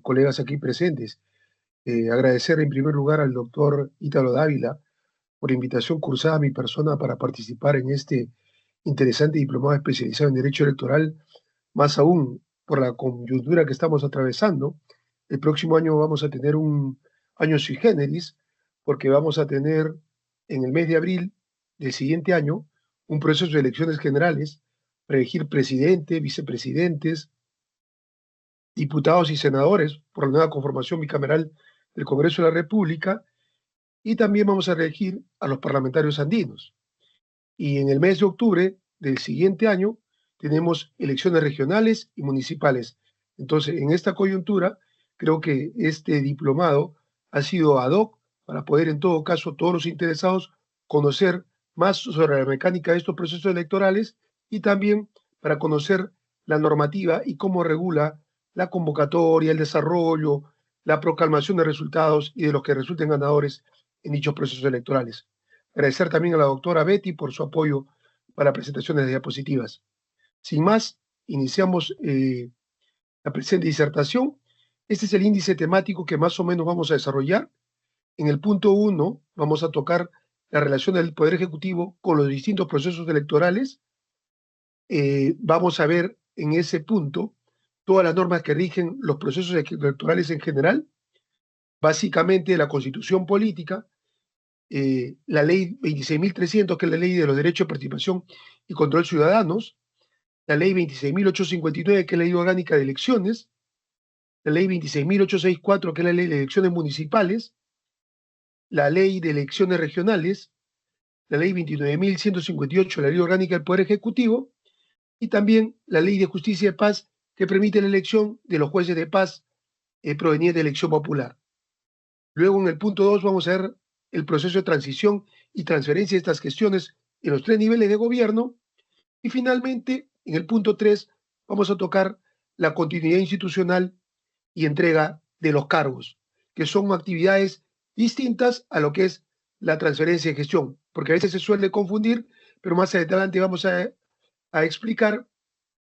colegas aquí presentes. Agradecer en primer lugar al doctor Ítalo Dávila por invitación cursada a mi persona para participar en este interesante diplomado especializado en Derecho Electoral, más aún por la coyuntura que estamos atravesando. El próximo año vamos a tener un año sui generis, porque vamos a tener en el mes de abril del siguiente año un proceso de elecciones generales para elegir presidente, vicepresidentes, diputados y senadores por la nueva conformación bicameral del Congreso de la República, y también vamos a elegir a los parlamentarios andinos. Y en el mes de octubre del siguiente año tenemos elecciones regionales y municipales. Entonces, en esta coyuntura, creo que este diplomado ha sido ad hoc para poder, en todo caso, todos los interesados conocer más sobre la mecánica de estos procesos electorales y también para conocer la normativa y cómo regula la convocatoria, el desarrollo, la proclamación de resultados y de los que resulten ganadores en dichos procesos electorales. Agradecer también a la doctora Betty por su apoyo para presentaciones de diapositivas. Sin más, iniciamos la presente disertación. Este es el índice temático que más o menos vamos a desarrollar. En el punto 1 vamos a tocar la relación del Poder Ejecutivo con los distintos procesos electorales. Vamos a ver en ese punto todas las normas que rigen los procesos electorales en general, básicamente la Constitución Política, la ley 26.300, que es la ley de los derechos de participación y control ciudadanos, la ley 26.859, que es la ley orgánica de elecciones, la ley 26.864, que es la ley de elecciones municipales, la ley de elecciones regionales, la ley 29.158, la ley orgánica del Poder Ejecutivo, y también la ley de justicia y paz, que permite la elección de los jueces de paz provenientes de elección popular. Luego, en el punto 2, vamos a ver el proceso de transición y transferencia de estas gestiones en los 3 niveles de gobierno. Y finalmente, en el punto 3, vamos a tocar la continuidad institucional y entrega de los cargos, que son actividades distintas a lo que es la transferencia de gestión, porque a veces se suele confundir, pero más adelante vamos a explicar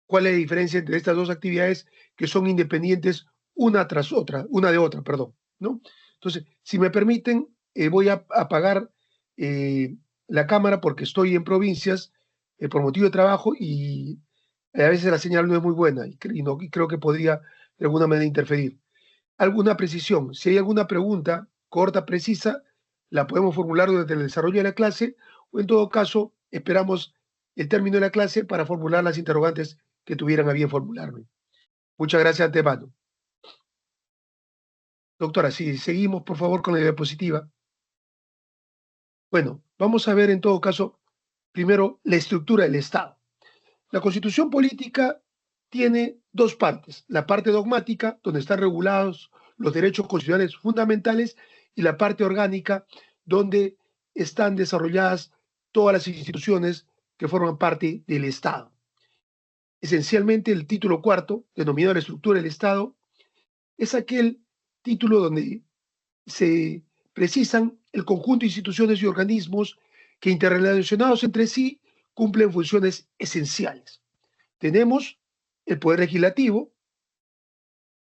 cuál es la diferencia entre estas dos actividades que son independientes una tras otra, una de otra, perdón, ¿no? Entonces, si me permiten, voy a apagar la cámara porque estoy en provincias por motivo de trabajo y a veces la señal no es muy buena y creo que podría de alguna manera interferir. Alguna precisión, si hay alguna pregunta corta, precisa, la podemos formular durante el desarrollo de la clase o en todo caso esperamos el término de la clase para formular las interrogantes que tuvieran a bien formularme. Muchas gracias de antemano. Doctora, si seguimos por favor con la diapositiva. Bueno, vamos a ver en todo caso primero la estructura del Estado. La Constitución Política tiene dos partes, la parte dogmática, donde están regulados los derechos constitucionales fundamentales, y la parte orgánica, donde están desarrolladas todas las instituciones que forman parte del Estado. Esencialmente, el título cuarto, denominado la estructura del Estado, es aquel título donde se precisan el conjunto de instituciones y organismos que, interrelacionados entre sí, cumplen funciones esenciales. Tenemos el Poder Legislativo,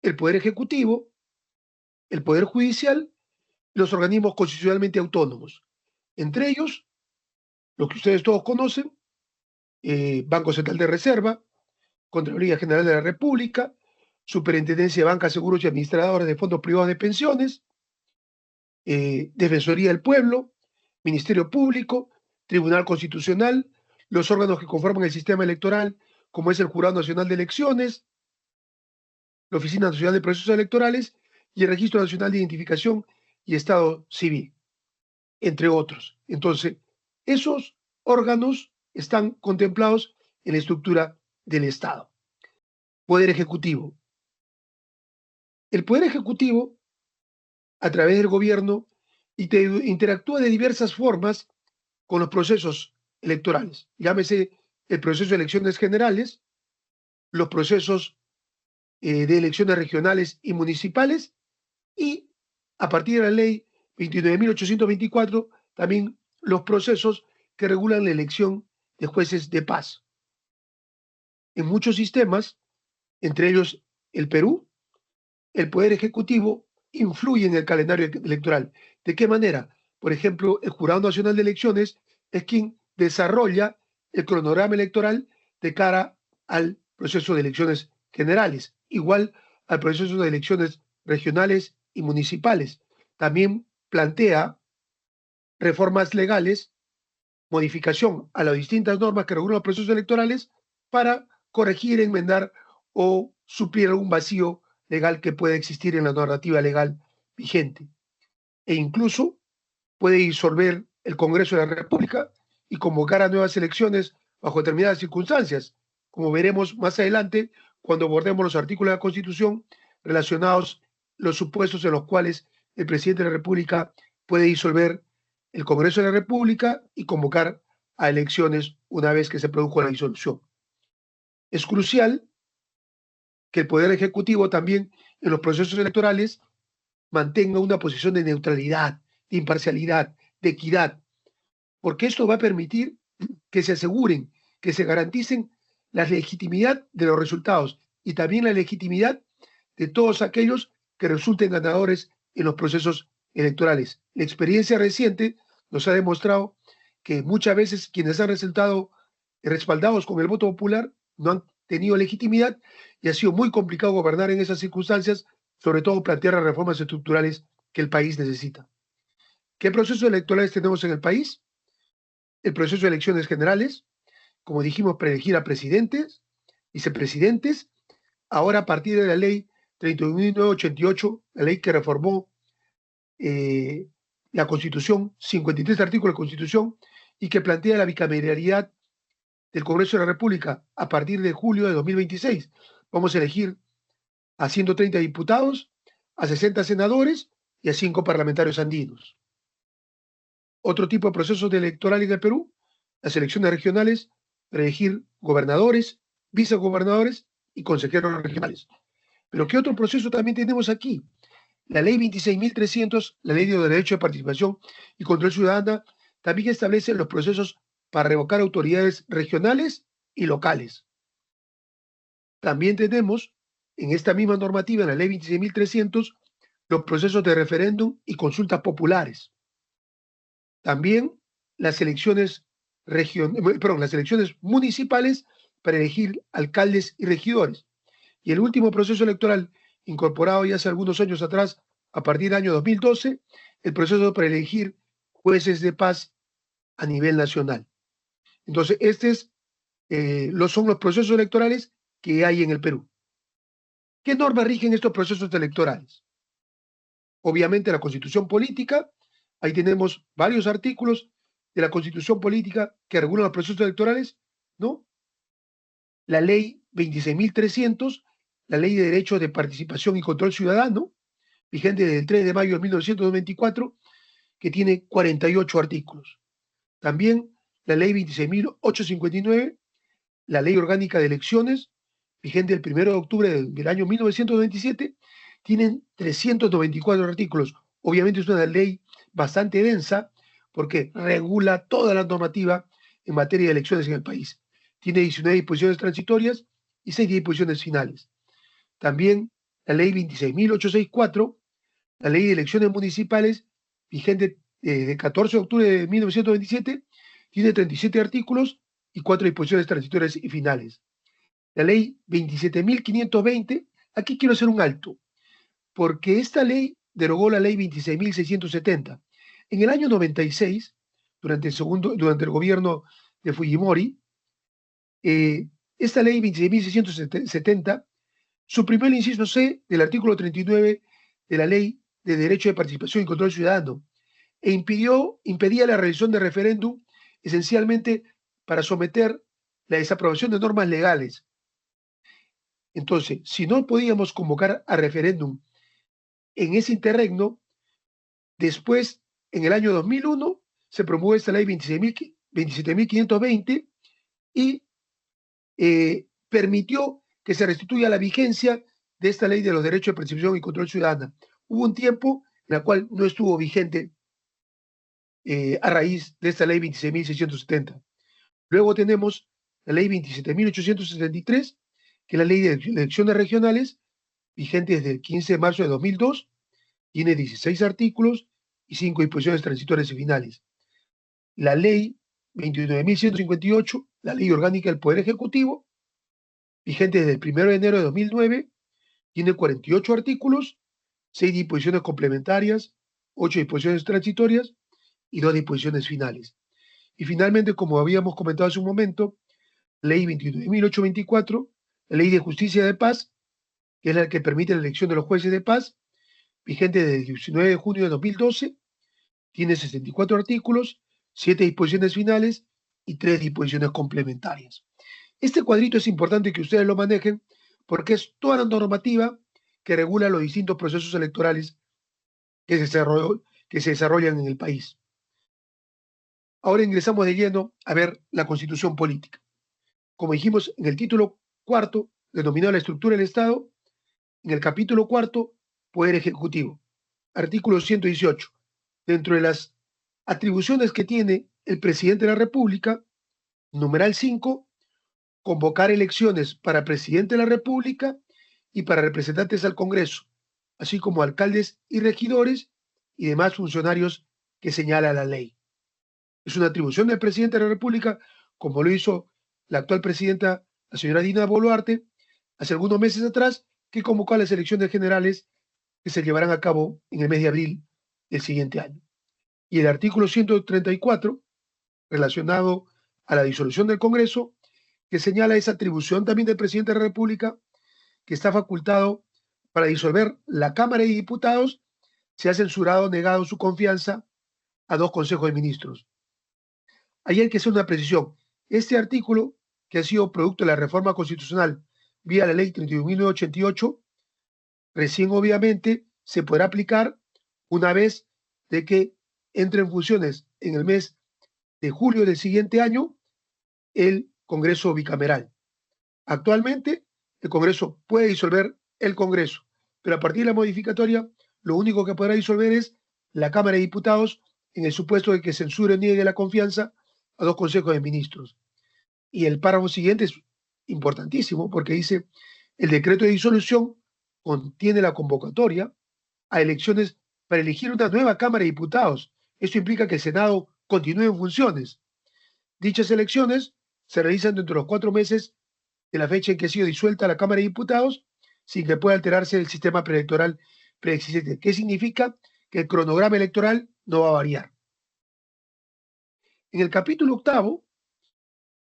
el Poder Ejecutivo, el Poder Judicial y los organismos constitucionalmente autónomos. Entre ellos, los que ustedes todos conocen, Banco Central de Reserva, Contraloría General de la República, Superintendencia de Bancas, Seguros y Administradores de Fondos Privados de Pensiones, Defensoría del Pueblo, Ministerio Público, Tribunal Constitucional, los órganos que conforman el sistema electoral, como es el Jurado Nacional de Elecciones, la Oficina Nacional de Procesos Electorales y el Registro Nacional de Identificación y Estado Civil, entre otros. Entonces, esos órganos están contemplados en la estructura del Estado. Poder Ejecutivo. El Poder Ejecutivo, a través del gobierno, interactúa de diversas formas con los procesos electorales. Llámese el proceso de elecciones generales, los procesos de elecciones regionales y municipales, y a partir de la ley 29.824, también los procesos que regulan la elección de jueces de paz. En muchos sistemas, entre ellos el Perú, el Poder Ejecutivo influye en el calendario electoral. ¿De qué manera? Por ejemplo, el Jurado Nacional de Elecciones es quien desarrolla el cronograma electoral de cara al proceso de elecciones generales, igual al proceso de elecciones regionales y municipales. También plantea reformas legales, modificación a las distintas normas que regulan los procesos electorales para corregir, enmendar o suplir algún vacío legal que pueda existir en la normativa legal vigente. E incluso puede disolver el Congreso de la República y convocar a nuevas elecciones bajo determinadas circunstancias, como veremos más adelante cuando abordemos los artículos de la Constitución relacionados los supuestos en los cuales el presidente de la República puede disolver el Congreso de la República y convocar a elecciones una vez que se produjo la disolución. Es crucial que el Poder Ejecutivo también en los procesos electorales mantenga una posición de neutralidad, de imparcialidad, de equidad, porque esto va a permitir que se aseguren, que se garanticen la legitimidad de los resultados y también la legitimidad de todos aquellos que resulten ganadores en los procesos electorales. La experiencia reciente nos ha demostrado que muchas veces quienes han resultado respaldados con el voto popular no han tenido legitimidad y ha sido muy complicado gobernar en esas circunstancias, sobre todo plantear las reformas estructurales que el país necesita. ¿Qué procesos electorales tenemos en el país? El proceso de elecciones generales, como dijimos, para elegir a presidentes, vicepresidentes, ahora a partir de la ley 31.988, la ley que reformó la Constitución, 53 artículos de la Constitución, y que plantea la bicameralidad del Congreso de la República a partir de julio de 2026. Vamos a elegir a 130 diputados, a 60 senadores y a 5 parlamentarios andinos. Otro tipo de procesos electorales en el Perú, las elecciones regionales para elegir gobernadores, vicegobernadores y consejeros regionales. Pero ¿qué otro proceso también tenemos aquí? La ley 26.300, la ley de derecho de participación y control ciudadana, también establece los procesos para revocar autoridades regionales y locales. También tenemos en esta misma normativa, en la ley 26.300, los procesos de referéndum y consultas populares. También las elecciones, las elecciones municipales para elegir alcaldes y regidores. Y el último proceso electoral incorporado ya hace algunos años atrás, a partir del año 2012, el proceso para elegir jueces de paz a nivel nacional. Entonces, son los procesos electorales que hay en el Perú. ¿Qué normas rigen estos procesos electorales? Obviamente la Constitución Política, ahí tenemos varios artículos de la Constitución Política que regulan los procesos electorales, ¿no? La ley 26.300, la ley de derecho de participación y control ciudadano, vigente desde el 3 de mayo de 1994, que tiene 48 artículos. También la ley 26.859, la ley orgánica de elecciones, vigente el 1 de octubre del año 1997, tienen 394 artículos. Obviamente es una ley bastante densa porque regula toda la normativa en materia de elecciones en el país. Tiene 19 disposiciones transitorias y 6 disposiciones finales. También la ley 26.864, la ley de elecciones municipales, vigente de 14 de octubre de 1927, tiene 37 artículos y 4 disposiciones transitorias y finales. La ley 27.520, aquí quiero hacer un alto, porque esta ley derogó la ley 26.670. En el año 96, durante el gobierno de Fujimori, esta ley 26.670 suprimió el inciso C del artículo 39 de la Ley de Derecho de Participación y Control Ciudadano e impedía la realización de referéndum esencialmente para someter la desaprobación de normas legales. Entonces, si no podíamos convocar a referéndum en ese interregno, después, en el año 2001, se promueve esta ley 27.520 y permitió que se restituya la vigencia de esta ley de los derechos de participación y control ciudadana. Hubo un tiempo en el cual no estuvo vigente a raíz de esta ley 26.670. Luego tenemos la ley 27.873, que es la ley de elecciones regionales, vigente desde el 15 de marzo de 2002, tiene 16 artículos y 5 disposiciones transitorias y finales. La ley 29.158, la ley orgánica del Poder Ejecutivo, vigente desde el 1 de enero de 2009, tiene 48 artículos, 6 disposiciones complementarias, 8 disposiciones transitorias y 2 disposiciones finales. Y finalmente, como habíamos comentado hace un momento, ley 29.824, la ley de justicia de paz, que es la que permite la elección de los jueces de paz, vigente desde el 19 de junio de 2012, tiene 64 artículos, 7 disposiciones finales y 3 disposiciones complementarias. Este cuadrito es importante que ustedes lo manejen porque es toda la normativa que regula los distintos procesos electorales que se desarrollan en el país. Ahora ingresamos de lleno a ver la Constitución política. Como dijimos en el título cuarto, denominado la estructura del Estado, en el capítulo cuarto, Poder Ejecutivo. Artículo 118. Dentro de las atribuciones que tiene el presidente de la República, numeral 5, convocar elecciones para presidente de la República y para representantes al Congreso, así como alcaldes y regidores y demás funcionarios que señala la ley. Es una atribución del presidente de la República, como lo hizo la actual presidenta, la señora Dina Boluarte, hace algunos meses atrás, que convocó a las elecciones generales que se llevarán a cabo en el mes de abril del siguiente año. Y el artículo 134, relacionado a la disolución del Congreso, que señala esa atribución también del presidente de la República, que está facultado para disolver la Cámara de Diputados, se ha censurado, negado su confianza a 2 consejos de ministros. Ahí hay que hacer una precisión. Este artículo, que ha sido producto de la reforma constitucional vía la ley 31.988, recién obviamente se podrá aplicar una vez de que entre en funciones en el mes de julio del siguiente año el Congreso bicameral. Actualmente el Congreso puede disolver el Congreso, pero a partir de la modificatoria lo único que podrá disolver es la Cámara de Diputados en el supuesto de que censure o niegue la confianza a 2 consejos de ministros. Y el párrafo siguiente es importantísimo porque dice, el decreto de disolución contiene la convocatoria a elecciones para elegir una nueva Cámara de Diputados. Esto implica que el Senado continúe en funciones. Dichas elecciones se realizan dentro de los 4 meses de la fecha en que ha sido disuelta la Cámara de Diputados, sin que pueda alterarse el sistema preelectoral preexistente. ¿Qué significa? Que el cronograma electoral no va a variar. En el capítulo octavo,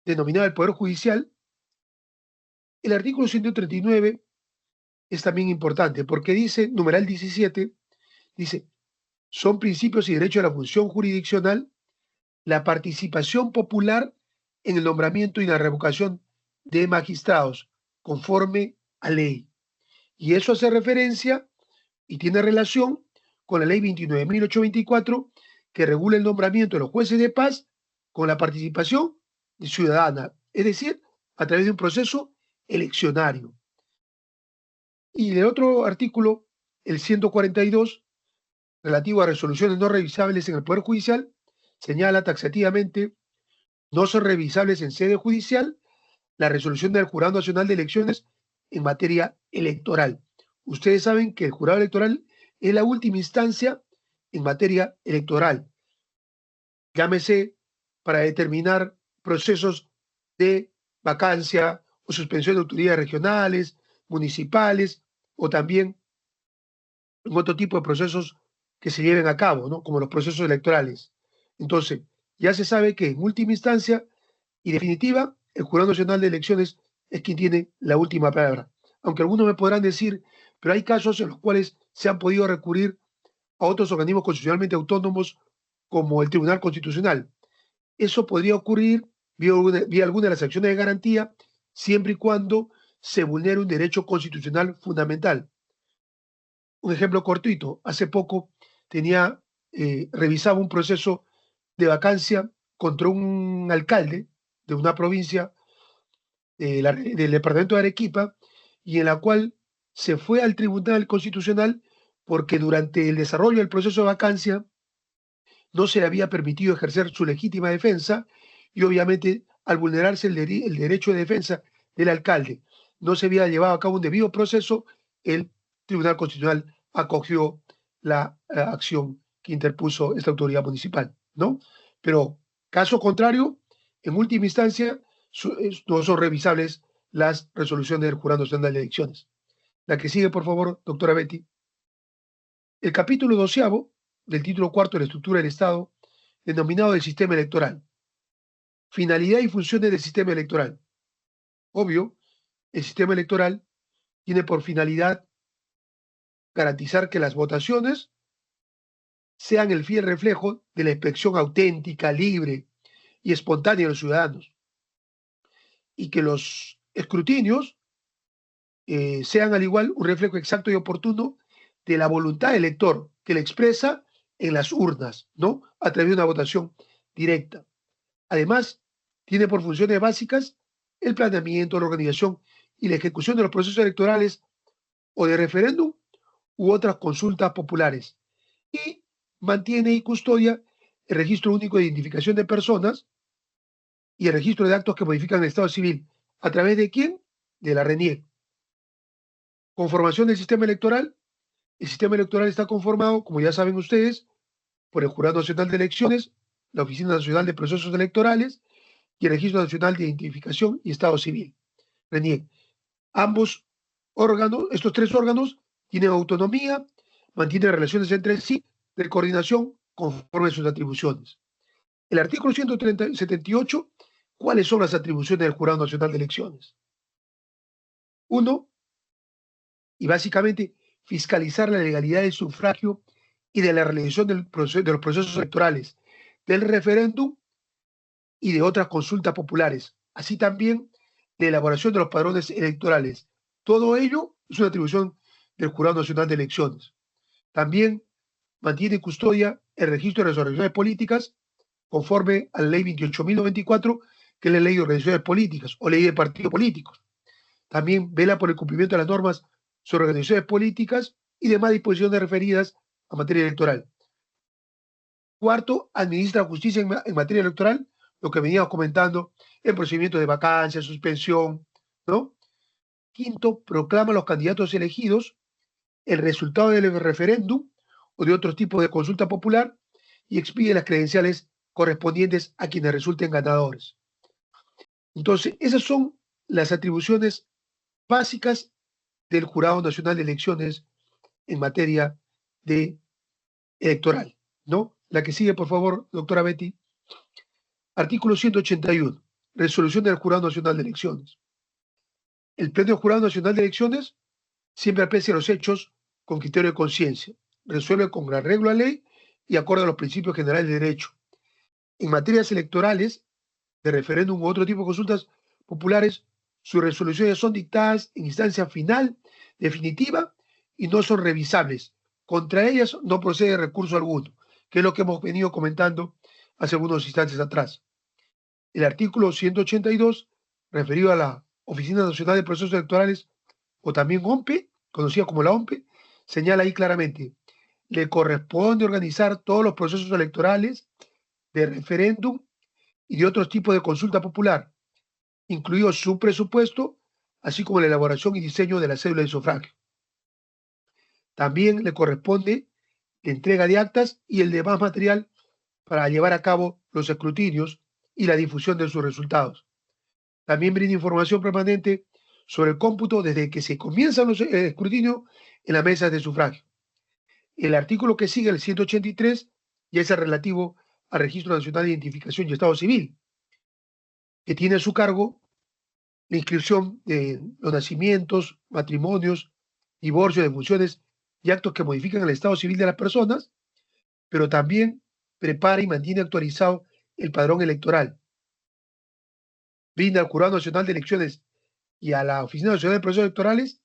denominado el Poder Judicial, el artículo 139 es también importante porque dice, numeral 17, dice, son principios y derechos de la función jurisdiccional la participación popular en el nombramiento y la revocación de magistrados conforme a ley. Y eso hace referencia y tiene relación con la ley 29.824 que regula el nombramiento de los jueces de paz con la participación ciudadana, es decir, a través de un proceso eleccionario. Y el otro artículo, el 142, relativo a resoluciones no revisables en el Poder Judicial, señala taxativamente no son revisables en sede judicial la resolución del Jurado Nacional de Elecciones en materia electoral. Ustedes saben que el jurado electoral es la última instancia en materia electoral. Llámese para determinar procesos de vacancia o suspensión de autoridades regionales, municipales o también en otro tipo de procesos que se lleven a cabo, ¿no? Como los procesos electorales. Entonces, ya se sabe que en última instancia y definitiva, el Jurado Nacional de Elecciones es quien tiene la última palabra. Aunque algunos me podrán decir, pero hay casos en los cuales se han podido recurrir a otros organismos constitucionalmente autónomos como el Tribunal Constitucional. Eso podría ocurrir vía alguna de las acciones de garantía siempre y cuando se vulnere un derecho constitucional fundamental. Un ejemplo cortito, hace poco revisaba un proceso de vacancia contra un alcalde de una provincia del departamento de Arequipa y en la cual se fue al Tribunal Constitucional porque durante el desarrollo del proceso de vacancia no se le había permitido ejercer su legítima defensa y obviamente al vulnerarse el derecho de defensa del alcalde no se había llevado a cabo un debido proceso, el Tribunal Constitucional acogió la acción que interpuso esta autoridad municipal, ¿no? Pero caso contrario, en última instancia, no son revisables las resoluciones del Jurado Nacional de Elecciones. La que sigue, por favor, doctora Betty. El capítulo 12 del título cuarto de la estructura del Estado, denominado el sistema electoral. Finalidad y funciones del sistema electoral. Obvio, el sistema electoral tiene por finalidad garantizar que las votaciones sean el fiel reflejo de la expresión auténtica, libre y espontánea de los ciudadanos, y que los escrutinios sean al igual un reflejo exacto y oportuno de la voluntad del elector, que la expresa en las urnas, ¿no? A través de una votación directa. Además, tiene por funciones básicas el planeamiento, la organización y la ejecución de los procesos electorales o de referéndum u otras consultas populares, y mantiene y custodia el registro único de identificación de personas y el registro de actos que modifican el Estado civil. ¿A través de quién? De la RENIEC. Conformación del sistema electoral. El sistema electoral está conformado, como ya saben ustedes, por el Jurado Nacional de Elecciones, la Oficina Nacional de Procesos Electorales y el Registro Nacional de Identificación y Estado Civil, RENIEC. Ambos órganos, estos tres órganos, tienen autonomía, mantienen relaciones entre sí de coordinación conforme a sus atribuciones. El artículo 178, ¿cuáles son las atribuciones del Jurado Nacional de Elecciones? Uno, y básicamente fiscalizar la legalidad del sufragio y de la realización de los procesos electorales, del referéndum y de otras consultas populares, así también de elaboración de los padrones electorales. Todo ello es una atribución del Jurado Nacional de Elecciones. También mantiene y custodia el registro de las organizaciones políticas conforme a la ley 28.094, que es la ley de organizaciones políticas o ley de partidos políticos. También vela por el cumplimiento de las normas sobre organizaciones políticas y demás disposiciones referidas a materia electoral. Cuarto, administra justicia en materia electoral, lo que veníamos comentando, el procedimiento de vacancia, suspensión, ¿no? Quinto, proclama a los candidatos elegidos el resultado del referéndum o de otro tipo de consulta popular y expide las credenciales correspondientes a quienes resulten ganadores. Entonces, esas son las atribuciones básicas del Jurado Nacional de Elecciones en materia de electoral, ¿no? La que sigue, por favor, doctora Betty. Artículo 181. Resolución del Jurado Nacional de Elecciones. El Pleno del Jurado Nacional de Elecciones siempre aprecia los hechos con criterio de conciencia, resuelve con arreglo a ley y acorde a los principios generales de derecho. En materias electorales, de referéndum u otro tipo de consultas populares, sus resoluciones son dictadas en instancia final, definitiva, y no son revisables. Contra ellas no procede recurso alguno, que es lo que hemos venido comentando hace algunos instantes atrás. El artículo 182, referido a la Oficina Nacional de Procesos Electorales, o también OMPE, conocida como la OMPE, señala ahí claramente: le corresponde organizar todos los procesos electorales de referéndum y de otros tipos de consulta popular, incluido su presupuesto, así como la elaboración y diseño de la cédula de sufragio. También le corresponde la entrega de actas y el demás material para llevar a cabo los escrutinios y la difusión de sus resultados. También brinda información permanente sobre el cómputo desde que se comienzan los escrutinios en las mesas de sufragio. El artículo que sigue, el 183, ya es el relativo al Registro Nacional de Identificación y Estado Civil, que tiene a su cargo la inscripción de los nacimientos, matrimonios, divorcios, defunciones y actos que modifican el estado civil de las personas, pero también prepara y mantiene actualizado el padrón electoral. Brinda al Jurado Nacional de Elecciones y a la Oficina Nacional de Procesos Electorales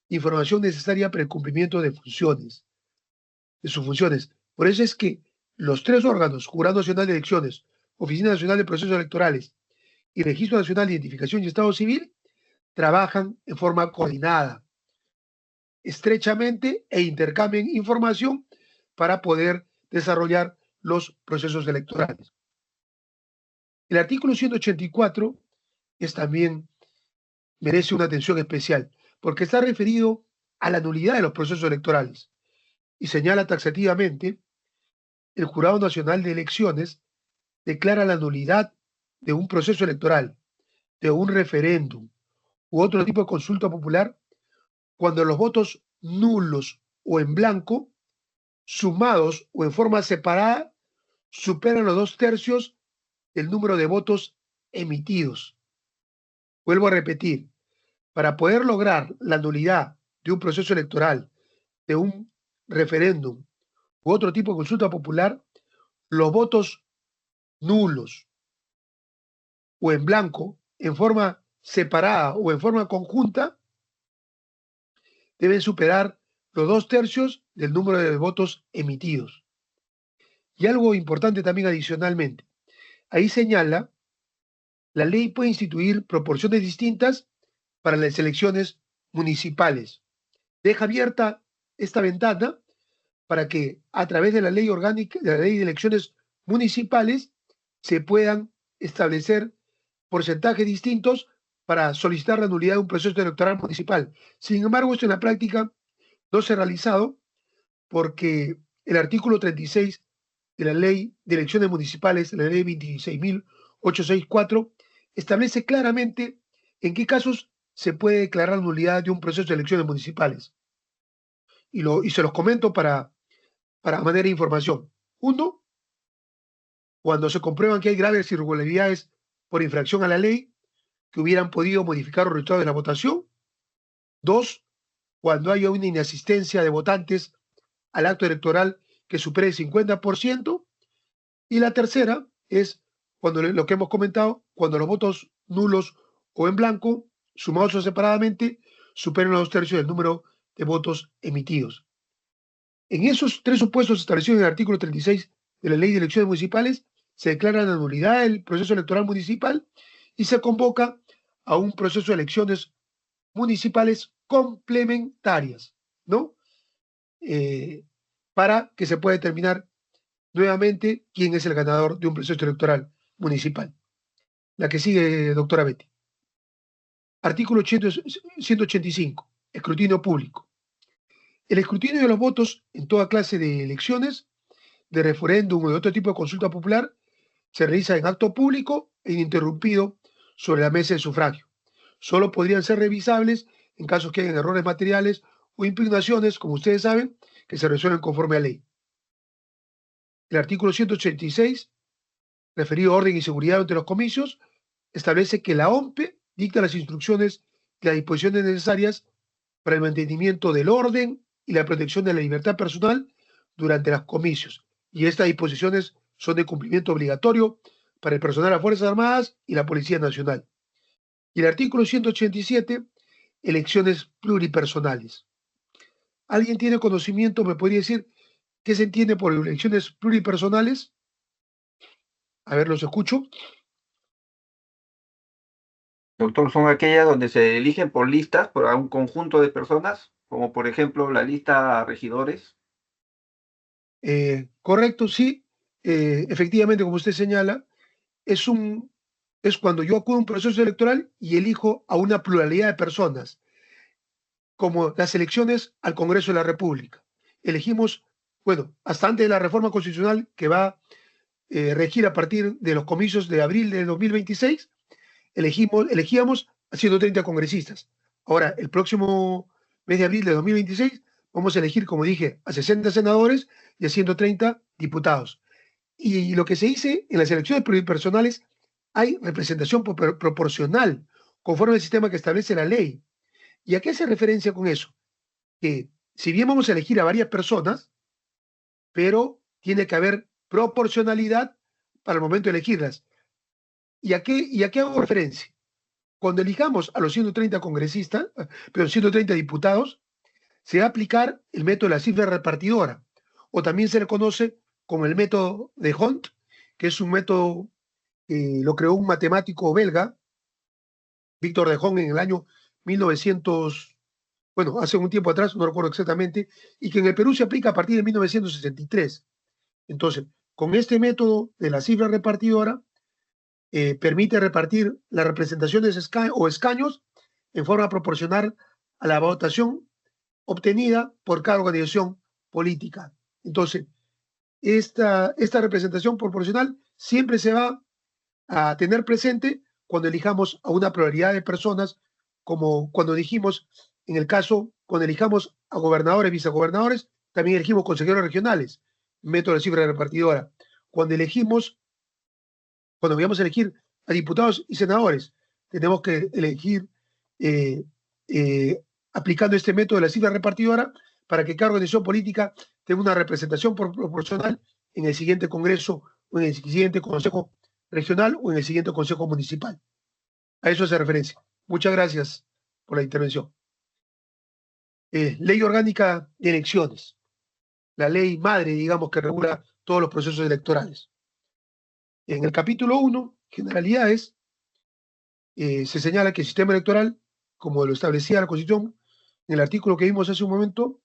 información necesaria para el cumplimiento de sus funciones. Por eso es que los tres órganos, Jurado Nacional de Elecciones, Oficina Nacional de Procesos Electorales y Registro Nacional de Identificación y Estado Civil, trabajan en forma coordinada, estrechamente, e intercambian información para poder desarrollar los procesos electorales. El artículo 184 también merece una atención especial, porque está referido a la nulidad de los procesos electorales y señala taxativamente: el Jurado Nacional de Elecciones declara la nulidad de un proceso electoral, de un referéndum u otro tipo de consulta popular cuando los votos nulos o en blanco, sumados o en forma separada, superan los 2/3 del número de votos emitidos. Vuelvo a repetir, para poder lograr la nulidad de un proceso electoral, de un referéndum u otro tipo de consulta popular, los votos nulos o en blanco, en forma separada o en forma conjunta, deben superar los 2/3 del número de votos emitidos. Y algo importante también adicionalmente, ahí señala: la ley puede instituir proporciones distintas para las elecciones municipales. Deja abierta esta ventana para que a través de la ley orgánica, de la ley de elecciones municipales, se puedan establecer porcentajes distintos para solicitar la nulidad de un proceso electoral municipal. Sin embargo, esto en la práctica no se ha realizado porque el artículo 36 de la ley de elecciones municipales, la ley 26.864, establece claramente en qué casos se puede declarar la nulidad de un proceso de elecciones municipales. Y se los comento para manera de información. Uno, cuando se comprueban que hay graves irregularidades por infracción a la ley que hubieran podido modificar los resultados de la votación. Dos, cuando haya una inasistencia de votantes al acto electoral que supere el 50%. Y la tercera es cuando lo que hemos comentado, cuando los votos nulos o en blanco, sumados o separadamente, superen los 2/3 del número de votos emitidos. En esos tres supuestos establecidos en el artículo 36 de la Ley de Elecciones Municipales, se declara la nulidad del proceso electoral municipal y se convoca a un proceso de elecciones municipales complementarias, ¿no? Para que se pueda determinar nuevamente quién es el ganador de un proceso electoral municipal. La que sigue, doctora Betty. Artículo 185. Escrutinio público. El escrutinio de los votos en toda clase de elecciones, de referéndum o de otro tipo de consulta popular, se realiza en acto público e ininterrumpido sobre la mesa de sufragio. Solo podrían ser revisables en casos que hayan errores materiales o impugnaciones, como ustedes saben, que se resuelven conforme a ley. El artículo 186, referido a orden y seguridad durante los comicios, establece que la OMPE dicta las instrucciones y las disposiciones necesarias para el mantenimiento del orden y la protección de la libertad personal durante los comicios. Y estas disposiciones son de cumplimiento obligatorio para el personal de las Fuerzas Armadas y la Policía Nacional. Y el artículo 187, elecciones pluripersonales. ¿Alguien tiene conocimiento, me podría decir, qué se entiende por elecciones pluripersonales? A ver, los escucho. Doctor, son aquellas donde se eligen por listas, por un conjunto de personas, como por ejemplo la lista regidores. Correcto, sí. Efectivamente, como usted señala, es cuando yo acudo a un proceso electoral y elijo a una pluralidad de personas, como las elecciones al Congreso de la República. Elegimos, bueno, hasta antes de la reforma constitucional que va a regir a partir de los comicios de abril de 2026, elegíamos a 130 congresistas. Ahora, el próximo mes de abril de 2026, vamos a elegir, como dije, a 60 senadores y a 130 diputados. Y lo que se dice en las elecciones pluripersonales, hay representación proporcional conforme al sistema que establece la ley. ¿Y a qué hace referencia con eso? Que si bien vamos a elegir a varias personas, pero tiene que haber proporcionalidad para el momento de elegirlas. ¿Y a qué hago referencia? Cuando elijamos a los 130 congresistas, pero 130 diputados, se va a aplicar el método de la cifra repartidora, o también se le conoce como el método de Hont, que es un método que lo creó un matemático belga, Víctor de Hont, en el año 1900, bueno, hace un tiempo atrás, no recuerdo exactamente, y que en el Perú se aplica a partir de 1963. Entonces, con este método de la cifra repartidora, permite repartir las representaciones o escaños en forma proporcional a la votación obtenida por cada organización política. Entonces, esta representación proporcional siempre se va a tener presente cuando elijamos a una pluralidad de personas, como cuando dijimos, en el caso, cuando elijamos a gobernadores, vicegobernadores, también elegimos consejeros regionales, método de cifra repartidora. Cuando elegimos, cuando vayamos a elegir a diputados y senadores, tenemos que elegir eh, eh, aplicando este método de la cifra repartidora para que cada organización política tenga una representación proporcional en el siguiente Congreso o en el siguiente Consejo Regional o en el siguiente Consejo Municipal. A eso hace referencia. Muchas gracias por la intervención. Ley orgánica de elecciones, la ley madre, digamos, que regula todos los procesos electorales. En el capítulo 1, generalidades, se señala que el sistema electoral, como lo establecía la Constitución, en el artículo que vimos hace un momento,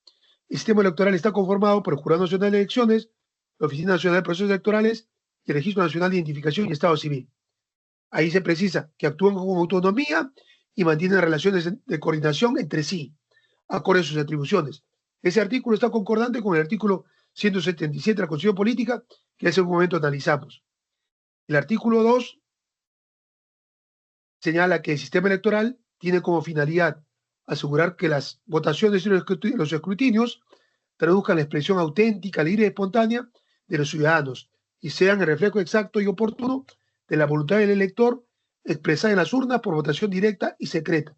el sistema electoral está conformado por el Jurado Nacional de Elecciones, la Oficina Nacional de Procesos Electorales y el Registro Nacional de Identificación y Estado Civil. Ahí se precisa que actúan con autonomía y mantienen relaciones de coordinación entre sí, acorde a sus atribuciones. Ese artículo está concordante con el artículo 177 de la Constitución Política, que hace un momento analizamos. El artículo 2 señala que el sistema electoral tiene como finalidad asegurar que las votaciones y los escrutinios traduzcan la expresión auténtica, libre y espontánea de los ciudadanos y sean el reflejo exacto y oportuno de la voluntad del elector expresada en las urnas por votación directa y secreta.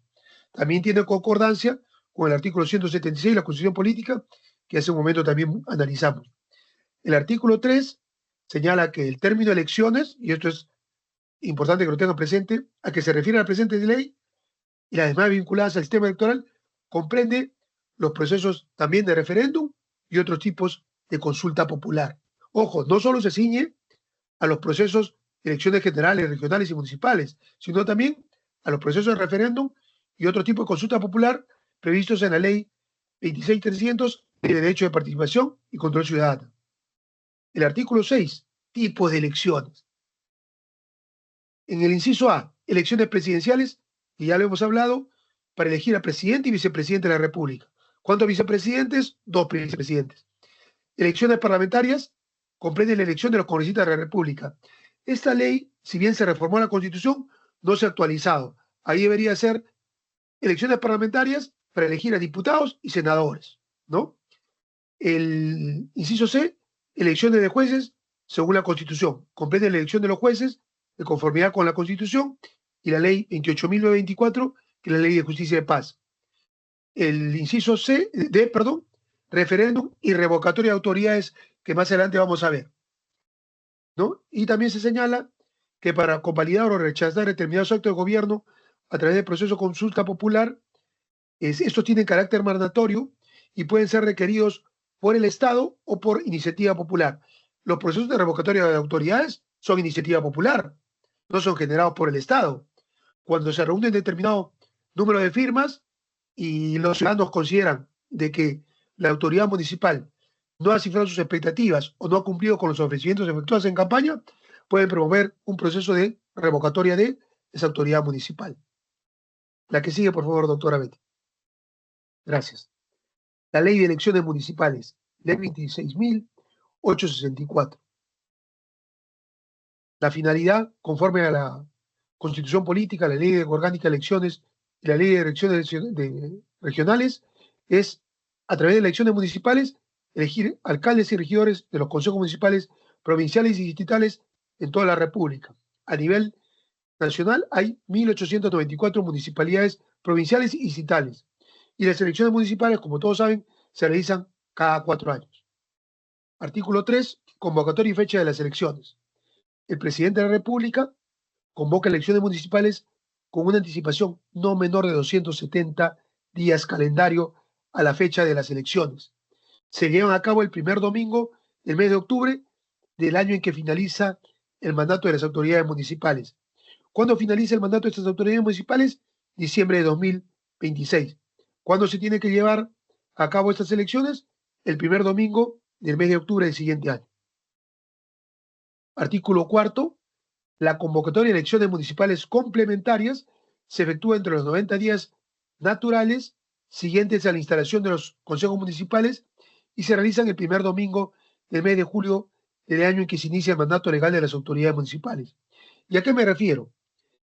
También tiene concordancia con el artículo 176 de la Constitución Política, que hace un momento también analizamos. El artículo 3 señala que el término elecciones, y esto es importante que lo tengan presente, a que se refiere al presente de ley y las demás vinculadas al sistema electoral, comprende los procesos también de referéndum y otros tipos de consulta popular. Ojo, no solo se ciñe a los procesos de elecciones generales, regionales y municipales, sino también a los procesos de referéndum y otro tipo de consulta popular previstos en la ley 26.300 de Derecho de Participación y Control Ciudadano. El artículo 6, tipos de elecciones. En el inciso A, elecciones presidenciales, que ya lo hemos hablado, para elegir a presidente y vicepresidente de la República. ¿Cuántos vicepresidentes? 2 vicepresidentes. Elecciones parlamentarias, comprende la elección de los congresistas de la República. Esta ley, si bien se reformó la Constitución, no se ha actualizado. Ahí debería ser elecciones parlamentarias para elegir a diputados y senadores, ¿no? El inciso C, elecciones de jueces según la Constitución. Comprende la elección de los jueces de conformidad con la Constitución y la ley 28.924, que es la ley de justicia y de paz. El inciso D, referéndum y revocatoria de autoridades, que más adelante vamos a ver, ¿no? Y también se señala que para convalidar o rechazar determinados actos de gobierno a través del proceso de consulta popular, estos tienen carácter mandatorio y pueden ser requeridos por el Estado o por iniciativa popular. Los procesos de revocatoria de autoridades son iniciativa popular, no son generados por el Estado. Cuando se reúnen determinado número de firmas y los ciudadanos consideran de que la autoridad municipal no ha cifrado sus expectativas o no ha cumplido con los ofrecimientos efectuados en campaña, pueden promover un proceso de revocatoria de esa autoridad municipal. La que sigue, por favor, doctora Betty. Gracias. La ley de elecciones municipales, ley 26.864. La finalidad, conforme a la Constitución Política, la ley orgánica de elecciones y la ley de elecciones regionales, es, a través de elecciones municipales, elegir alcaldes y regidores de los consejos municipales, provinciales y distritales en toda la República. A nivel nacional hay 1.894 municipalidades provinciales y distritales. Y las elecciones municipales, como todos saben, se realizan cada 4 años. Artículo 3, convocatoria y fecha de las elecciones. El presidente de la República convoca elecciones municipales con una anticipación no menor de 270 días calendario a la fecha de las elecciones. Se llevan a cabo el primer domingo del mes de octubre del año en que finaliza el mandato de las autoridades municipales. ¿Cuándo finaliza el mandato de estas autoridades municipales? Diciembre de 2026. ¿Cuándo se tiene que llevar a cabo estas elecciones? El primer domingo del mes de octubre del siguiente año. Artículo 4. La convocatoria de elecciones municipales complementarias se efectúa entre los 90 días naturales siguientes a la instalación de los consejos municipales y se realizan el primer domingo del mes de julio del año en que se inicia el mandato legal de las autoridades municipales. ¿Y a qué me refiero?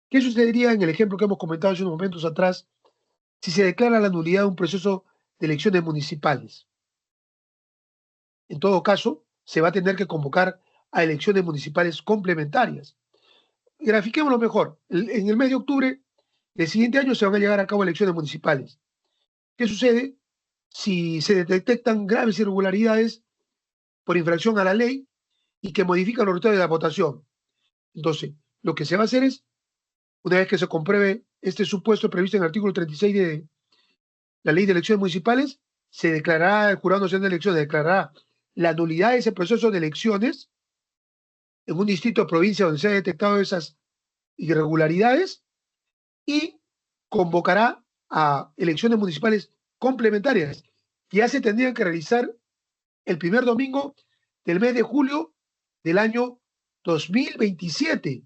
¿Qué sucedería en el ejemplo que hemos comentado hace unos momentos atrás si se declara la nulidad de un proceso de elecciones municipales? En todo caso, se va a tener que convocar a elecciones municipales complementarias. Grafiquémoslo mejor. En el mes de octubre del siguiente año se van a llevar a cabo elecciones municipales. ¿Qué sucede si se detectan graves irregularidades por infracción a la ley y que modifican los resultados de la votación? Entonces, lo que se va a hacer es, una vez que se compruebe este supuesto previsto en el artículo 36 de la ley de elecciones municipales, se declarará, el Jurado Nacional de Elecciones declarará la nulidad de ese proceso de elecciones en un distrito o provincia donde se haya detectado esas irregularidades y convocará a elecciones municipales complementarias que ya se tendrían que realizar el primer domingo del mes de julio del año 2027,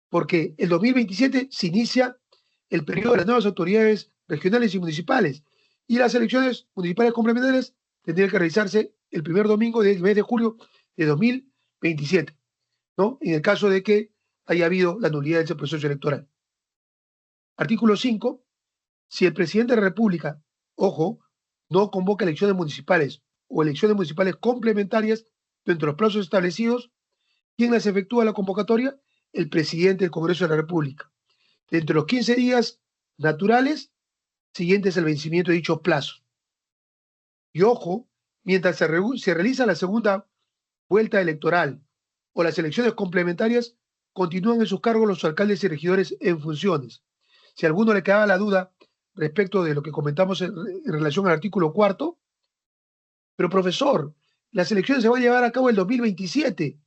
porque el 2027 se inicia el periodo de las nuevas autoridades regionales y municipales y las elecciones municipales complementarias tendrían que realizarse el primer domingo del mes de julio de 2027, ¿no? En el caso de que haya habido la nulidad de ese proceso electoral. Artículo 5. Si el presidente de la República, ojo, no convoca elecciones municipales o elecciones municipales complementarias dentro de los plazos establecidos, ¿quién las efectúa la convocatoria? El presidente del Congreso de la República. Dentro de los 15 días naturales siguientes al vencimiento de dichos plazos. Y ojo, mientras se realiza la segunda vuelta electoral o las elecciones complementarias, continúan en sus cargos los alcaldes y regidores en funciones. Si a alguno le quedaba la duda respecto de lo que comentamos en relación al artículo 4, pero profesor, las elecciones se van a llevar a cabo el 2027,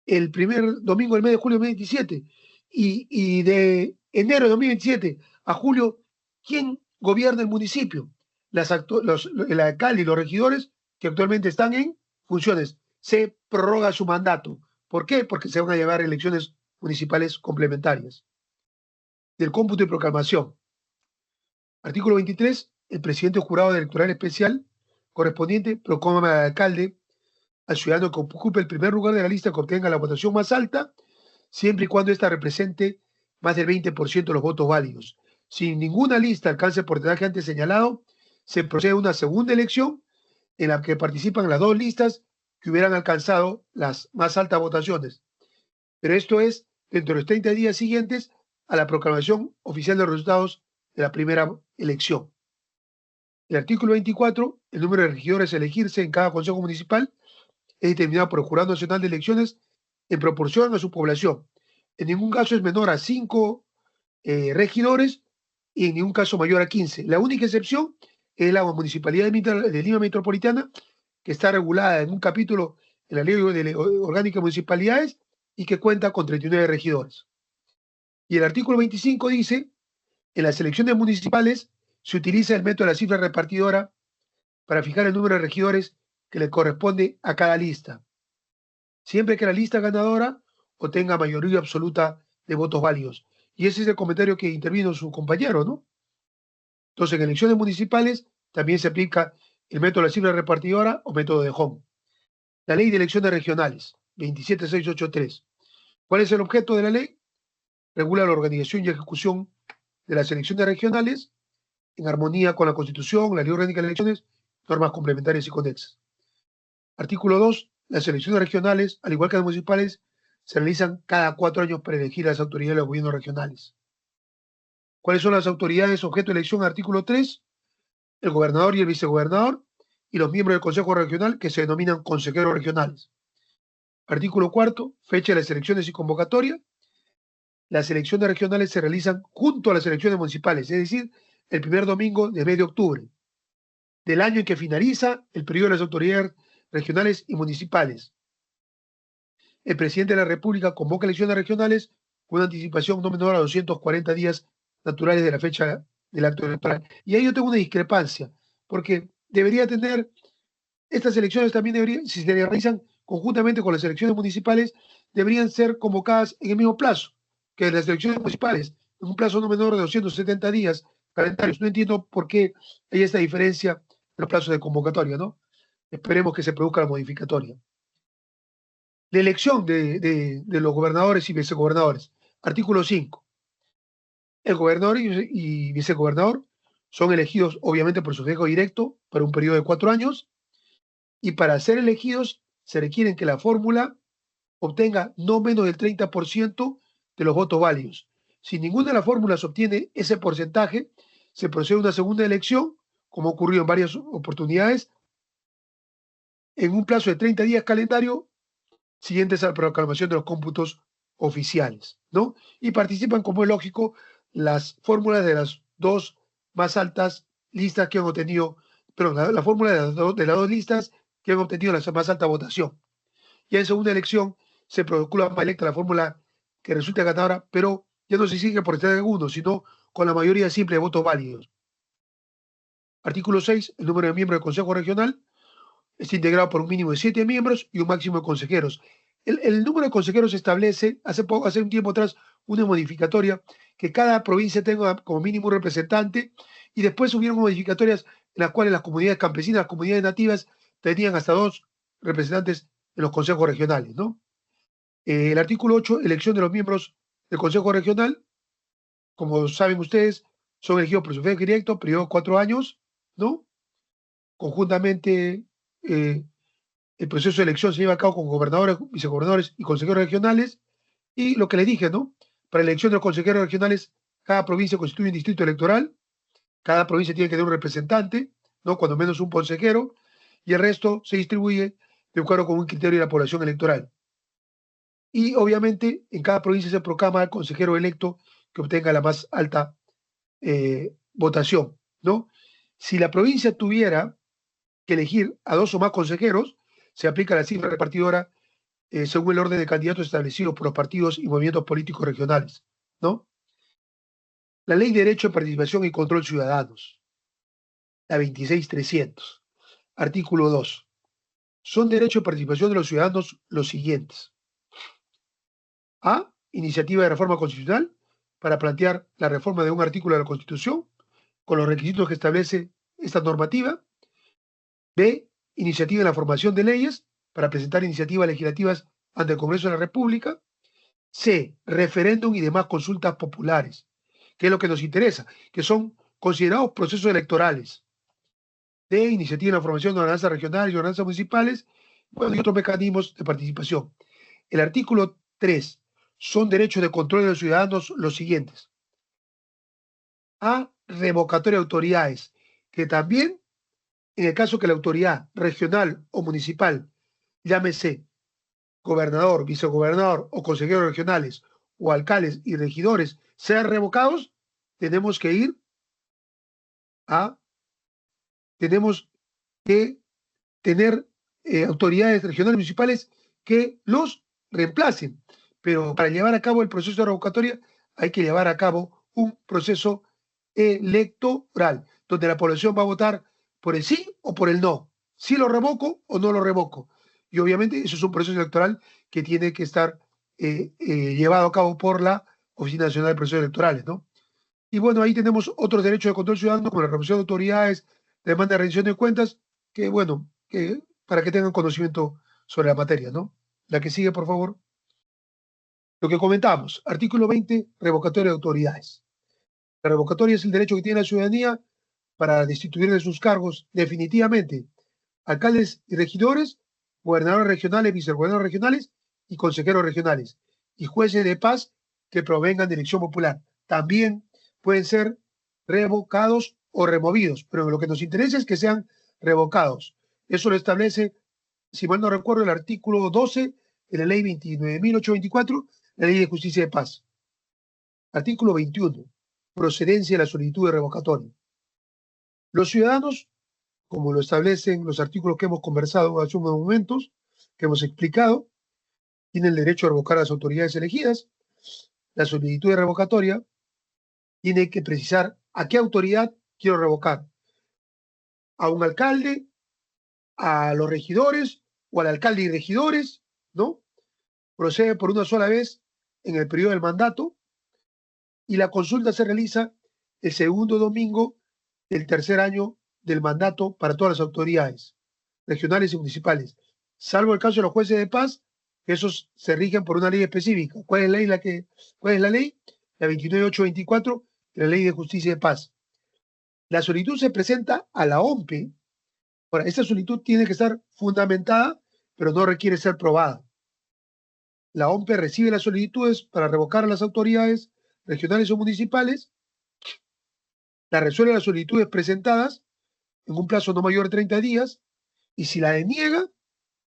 el primer domingo del mes de julio de 2027, y de enero de 2027 a julio, ¿quién gobierna el municipio? El alcalde y los regidores que actualmente están en funciones. Se prorroga su mandato. ¿Por qué? Porque se van a llevar elecciones municipales complementarias. Del cómputo y proclamación. Artículo 23. El presidente jurado electoral especial correspondiente proclama al alcalde, al ciudadano que ocupe el primer lugar de la lista que obtenga la votación más alta, siempre y cuando ésta represente más del 20% de los votos válidos. Si ninguna lista alcance el porcentaje antes señalado, se procede a una segunda elección en la que participan las dos listas que hubieran alcanzado las más altas votaciones. Pero esto es dentro de los 30 días siguientes a la proclamación oficial de los resultados de la primera elección. El artículo 24, el número de regidores a elegirse en cada consejo municipal es determinado por el Jurado Nacional de Elecciones en proporción a su población. En ningún caso es menor a 5 regidores y en ningún caso mayor a 15. La única excepción es la Municipalidad de Lima Metropolitana, que está regulada en un capítulo en la Ley Orgánica de Municipalidades y que cuenta con 39 regidores. Y el artículo 25 dice, en las elecciones municipales se utiliza el método de la cifra repartidora para fijar el número de regidores que le corresponde a cada lista, siempre que la lista ganadora obtenga mayoría absoluta de votos válidos. Y ese es el comentario que intervino su compañero, ¿no? Entonces, en elecciones municipales también se aplica el método de la cifra repartidora o método de Hong. La ley de elecciones regionales, 27683. ¿Cuál es el objeto de la ley? Regula la organización y ejecución de las elecciones regionales en armonía con la Constitución, la Ley Orgánica de Elecciones, normas complementarias y conexas. Artículo 2. Las elecciones regionales, al igual que las municipales, se realizan cada 4 años para elegir a las autoridades de los gobiernos regionales. ¿Cuáles son las autoridades objeto de elección? Artículo 3. El gobernador y el vicegobernador y los miembros del Consejo Regional que se denominan consejeros regionales. Artículo 4. Fecha de las elecciones y convocatoria. Las elecciones regionales se realizan junto a las elecciones municipales, es decir, el primer domingo del mes de octubre del año en que finaliza el periodo de las autoridades regionales y municipales. El presidente de la República convoca elecciones regionales con una anticipación no menor a 240 días naturales de la fecha del acto electoral. Y ahí yo tengo una discrepancia, porque debería tener, estas elecciones también deberían, si se realizan conjuntamente con las elecciones municipales, deberían ser convocadas en el mismo plazo que las elecciones municipales, en un plazo no menor de 270 días, calendarios. No entiendo por qué hay esta diferencia en los plazos de convocatoria, ¿no? Esperemos que se produzca la modificatoria. La elección de los gobernadores y vicegobernadores. Artículo 5. El gobernador y vicegobernador son elegidos obviamente por sufragio directo para un periodo de 4 años y para ser elegidos se requiere que la fórmula obtenga no menos del 30% de los votos válidos. Si ninguna de las fórmulas obtiene ese porcentaje, se procede a una segunda elección, como ocurrió en varias oportunidades, en un plazo de 30 días calendario siguientes a la proclamación de los cómputos oficiales, ¿no? Y participan, como es lógico, las fórmulas de las dos más altas listas que han obtenido, perdón, la fórmula de las dos listas que han obtenido la más alta votación. Ya en segunda elección se procura más electa la fórmula que resulte ganadora, pero ya no se sigue por estar en uno, sino con la mayoría simple de votos válidos. Artículo 6. El número de miembros del Consejo Regional está integrado por un mínimo de 7 miembros y un máximo de consejeros. El número de consejeros establece, hace un tiempo atrás, una modificatoria que cada provincia tenga como mínimo un representante y después hubieron modificatorias en las cuales las comunidades campesinas, las comunidades nativas tenían hasta 2 representantes en los consejos regionales, ¿no? El artículo 8, elección de los miembros del Consejo Regional, como saben ustedes, son elegidos por sufragio directo, periodo de 4 años, ¿no? Conjuntamente, el proceso de elección se lleva a cabo con gobernadores, vicegobernadores y consejeros regionales. Y lo que les dije, ¿no? Para la elección de los consejeros regionales, cada provincia constituye un distrito electoral, cada provincia tiene que tener un representante, ¿no? Cuando menos un consejero, y el resto se distribuye de acuerdo con un criterio de la población electoral. Y obviamente en cada provincia se proclama al consejero electo que obtenga la más alta votación, ¿no? Si la provincia tuviera que elegir a 2 o más consejeros, se aplica la cifra repartidora según el orden de candidatos establecido por los partidos y movimientos políticos regionales, ¿no? La Ley de Derecho de Participación y Control Ciudadanos, la 26.300, artículo 2. Son derecho de participación de los ciudadanos los siguientes. A. Iniciativa de reforma constitucional para plantear la reforma de un artículo de la Constitución con los requisitos que establece esta normativa. B. Iniciativa en la formación de leyes para presentar iniciativas legislativas ante el Congreso de la República. C. Referéndum y demás consultas populares, que es lo que nos interesa, que son considerados procesos electorales. D. Iniciativa en la formación de ordenanzas regionales y ordenanzas municipales, bueno, y otros mecanismos de participación. El artículo 3. Son derechos de control de los ciudadanos los siguientes. A. Revocatoria de autoridades, que también, en el caso que la autoridad regional o municipal, llámese gobernador, vicegobernador o consejeros regionales o alcaldes y regidores, sean revocados, tenemos que ir a, tenemos que tener autoridades regionales y municipales que los reemplacen. Pero para llevar a cabo el proceso de revocatoria hay que llevar a cabo un proceso electoral, donde la población va a votar por el sí o por el no, si lo revoco o no lo revoco. Y obviamente eso es un proceso electoral que tiene que estar llevado a cabo por la Oficina Nacional de Procesos Electorales, ¿no? Y bueno, ahí tenemos otros derechos de control ciudadano, como la revisión de autoridades, demanda de rendición de cuentas, que bueno, que para que tengan conocimiento sobre la materia, ¿no? La que sigue, por favor. Lo que comentamos, artículo 20, revocatoria de autoridades. La revocatoria es el derecho que tiene la ciudadanía para destituir de sus cargos definitivamente alcaldes y regidores, gobernadores regionales, vicegobernadores regionales y consejeros regionales, y jueces de paz que provengan de elección popular. También pueden ser revocados o removidos, pero lo que nos interesa es que sean revocados. Eso lo establece, si mal no recuerdo, el artículo 12 de la ley 29.824, la ley de justicia de paz. Artículo 21, procedencia de la solicitud de revocatoria. Los ciudadanos, como lo establecen los artículos que hemos conversado hace unos momentos, que hemos explicado, tienen el derecho a revocar a las autoridades elegidas. La solicitud de revocatoria tiene que precisar a qué autoridad quiero revocar. A un alcalde, a los regidores o al alcalde y regidores, ¿no? Procede por una sola vez en el periodo del mandato y la consulta se realiza el segundo domingo del tercer año del mandato para todas las autoridades regionales y municipales, salvo el caso de los jueces de paz, que esos se rigen por una ley específica. ¿Cuál es la ley? La 29824, la Ley de Justicia y de Paz. La solicitud se presenta a la OMPE. Ahora, esta solicitud tiene que estar fundamentada, pero no requiere ser probada. La OMPE recibe las solicitudes para revocar a las autoridades regionales o municipales, la resuelve las solicitudes presentadas en un plazo no mayor de 30 días, y si la deniega,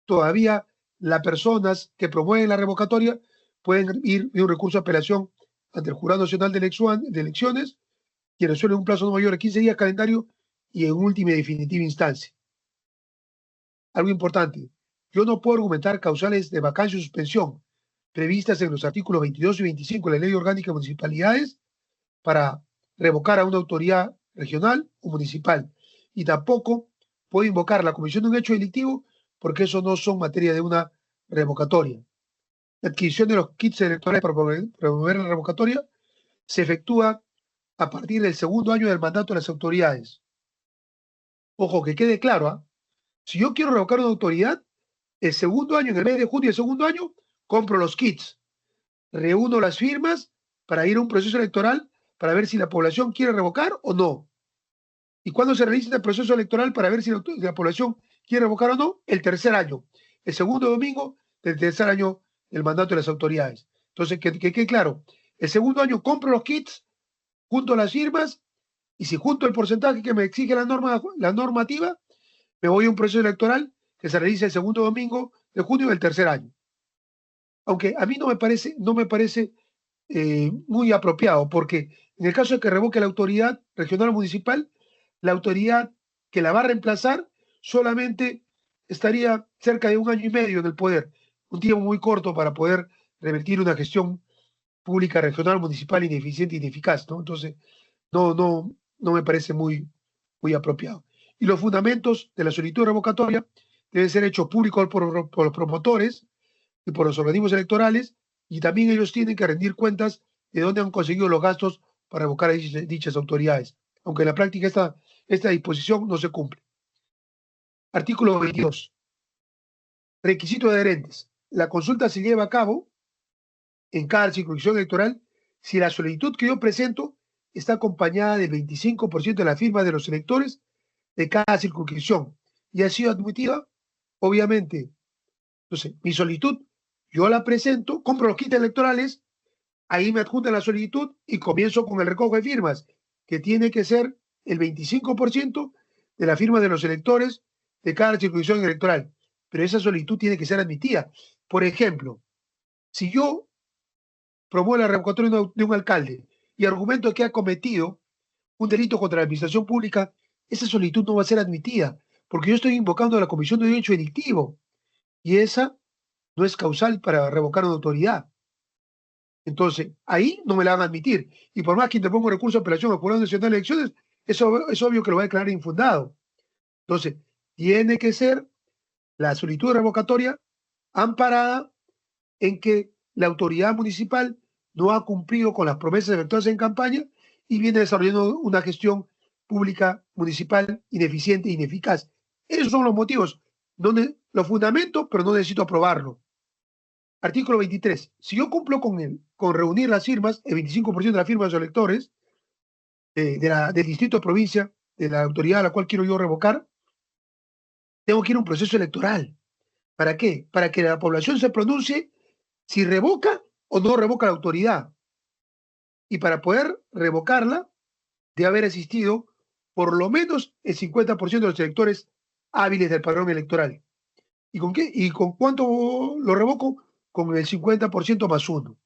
todavía las personas que promueven la revocatoria pueden ir de un recurso de apelación ante el Jurado Nacional de Elecciones, que resuelve en un plazo no mayor de 15 días calendario y en última y definitiva instancia. Algo importante, yo no puedo argumentar causales de vacancia o suspensión previstas en los artículos 22 y 25 de la Ley Orgánica de Municipalidades para revocar a una autoridad regional o municipal. Y tampoco puedo invocar la comisión de un hecho delictivo porque eso no son materia de una revocatoria. La adquisición de los kits electorales para promover la revocatoria se efectúa a partir del segundo año del mandato de las autoridades. Ojo, que quede claro, ¿eh? Si yo quiero revocar una autoridad, el segundo año, en el mes de junio del segundo año, compro los kits, reúno las firmas para ir a un proceso electoral para ver si la población quiere revocar o no. ¿Y cuándo se realiza el proceso electoral para ver si la población quiere revocar o no? El tercer año, el segundo domingo del tercer año del mandato de las autoridades. Entonces, que quede claro, el segundo año compro los kits, junto las firmas, y si junto el porcentaje que me exige la normativa, me voy a un proceso electoral que se realiza el segundo domingo de junio del tercer año. Aunque a mí no me parece muy apropiado, porque en el caso de que revoque la autoridad regional o municipal, la autoridad que la va a reemplazar solamente estaría cerca de un año y medio en el poder, un tiempo muy corto para poder revertir una gestión pública regional municipal ineficiente e ineficaz, ¿no? Entonces, no me parece muy apropiado. Y los fundamentos de la solicitud revocatoria deben ser hechos públicos por los promotores y por los organismos electorales, y también ellos tienen que rendir cuentas de dónde han conseguido los gastos para revocar a dichas autoridades, aunque en la práctica esta disposición no se cumple. Artículo 22. Requisito de adherentes. La consulta se lleva a cabo en cada circunscripción electoral si la solicitud que yo presento está acompañada del 25% de la firma de los electores de cada circunscripción y ha sido admitida, obviamente. Entonces, mi solicitud, yo la presento, compro los kits electorales, ahí me adjuntan la solicitud y comienzo con el recojo de firmas, que tiene que ser el 25% de la firma de los electores de cada circunscripción electoral. Pero esa solicitud tiene que ser admitida. Por ejemplo, si yo promuevo la revocatoria de un alcalde y argumento que ha cometido un delito contra la administración pública, esa solicitud no va a ser admitida, porque yo estoy invocando a la Comisión de Derecho Delictivo y esa no es causal para revocar una autoridad. Entonces, ahí no me la van a admitir. Y por más que interponga un recurso de apelación al Jurado Nacional de Elecciones, es obvio que lo va a declarar infundado. Entonces, tiene que ser la solicitud revocatoria amparada en que la autoridad municipal no ha cumplido con las promesas efectuadas en campaña y viene desarrollando una gestión pública municipal ineficiente e ineficaz. Esos son los motivos, los fundamentos, pero no necesito aprobarlo. Artículo 23. Si yo cumplo con reunir las firmas, el 25% de las firmas de los electores del distrito de provincia, de la autoridad a la cual quiero yo revocar, tengo que ir a un proceso electoral. ¿Para qué? Para que la población se pronuncie si revoca o no revoca la autoridad. Y para poder revocarla, debe haber existido por lo menos el 50% de los electores hábiles del padrón electoral. ¿Y con qué? ¿Y con cuánto lo revoco? Con el 50% más uno.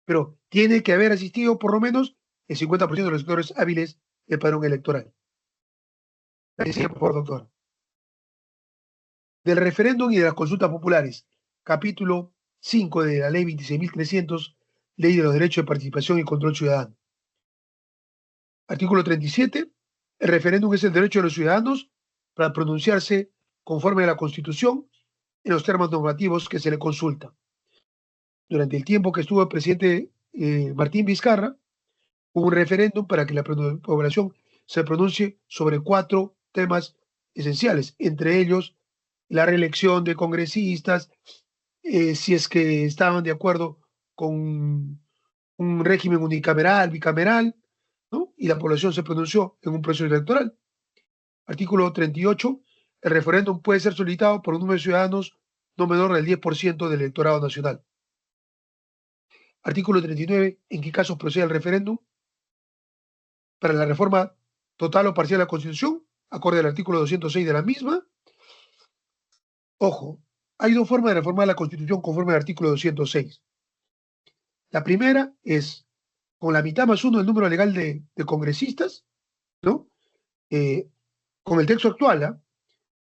Pero tiene que haber asistido por lo menos el 50% de los electores hábiles del padrón electoral. Por favor, doctor. Del referéndum y de las consultas populares. Capítulo 5 de la Ley 26.300, Ley de los Derechos de Participación y Control Ciudadano. Artículo 37. El referéndum es el derecho de los ciudadanos para pronunciarse conforme a la Constitución en los términos normativos que se le consulta. Durante el tiempo que estuvo el presidente Martín Vizcarra, un referéndum para que la población se pronuncie sobre 4 temas esenciales, entre ellos la reelección de congresistas, si es que estaban de acuerdo con un régimen unicameral, bicameral, ¿no? Y la población se pronunció en un proceso electoral. Artículo 38. El referéndum puede ser solicitado por un número de ciudadanos no menor del 10% del electorado nacional. Artículo 39. ¿En qué casos procede el referéndum? Para la reforma total o parcial de la Constitución, acorde al artículo 206 de la misma. Ojo, hay dos formas de reformar la Constitución conforme al artículo 206. La primera es con la mitad más uno del número legal de congresistas, ¿no? Con el texto actual, ¿eh?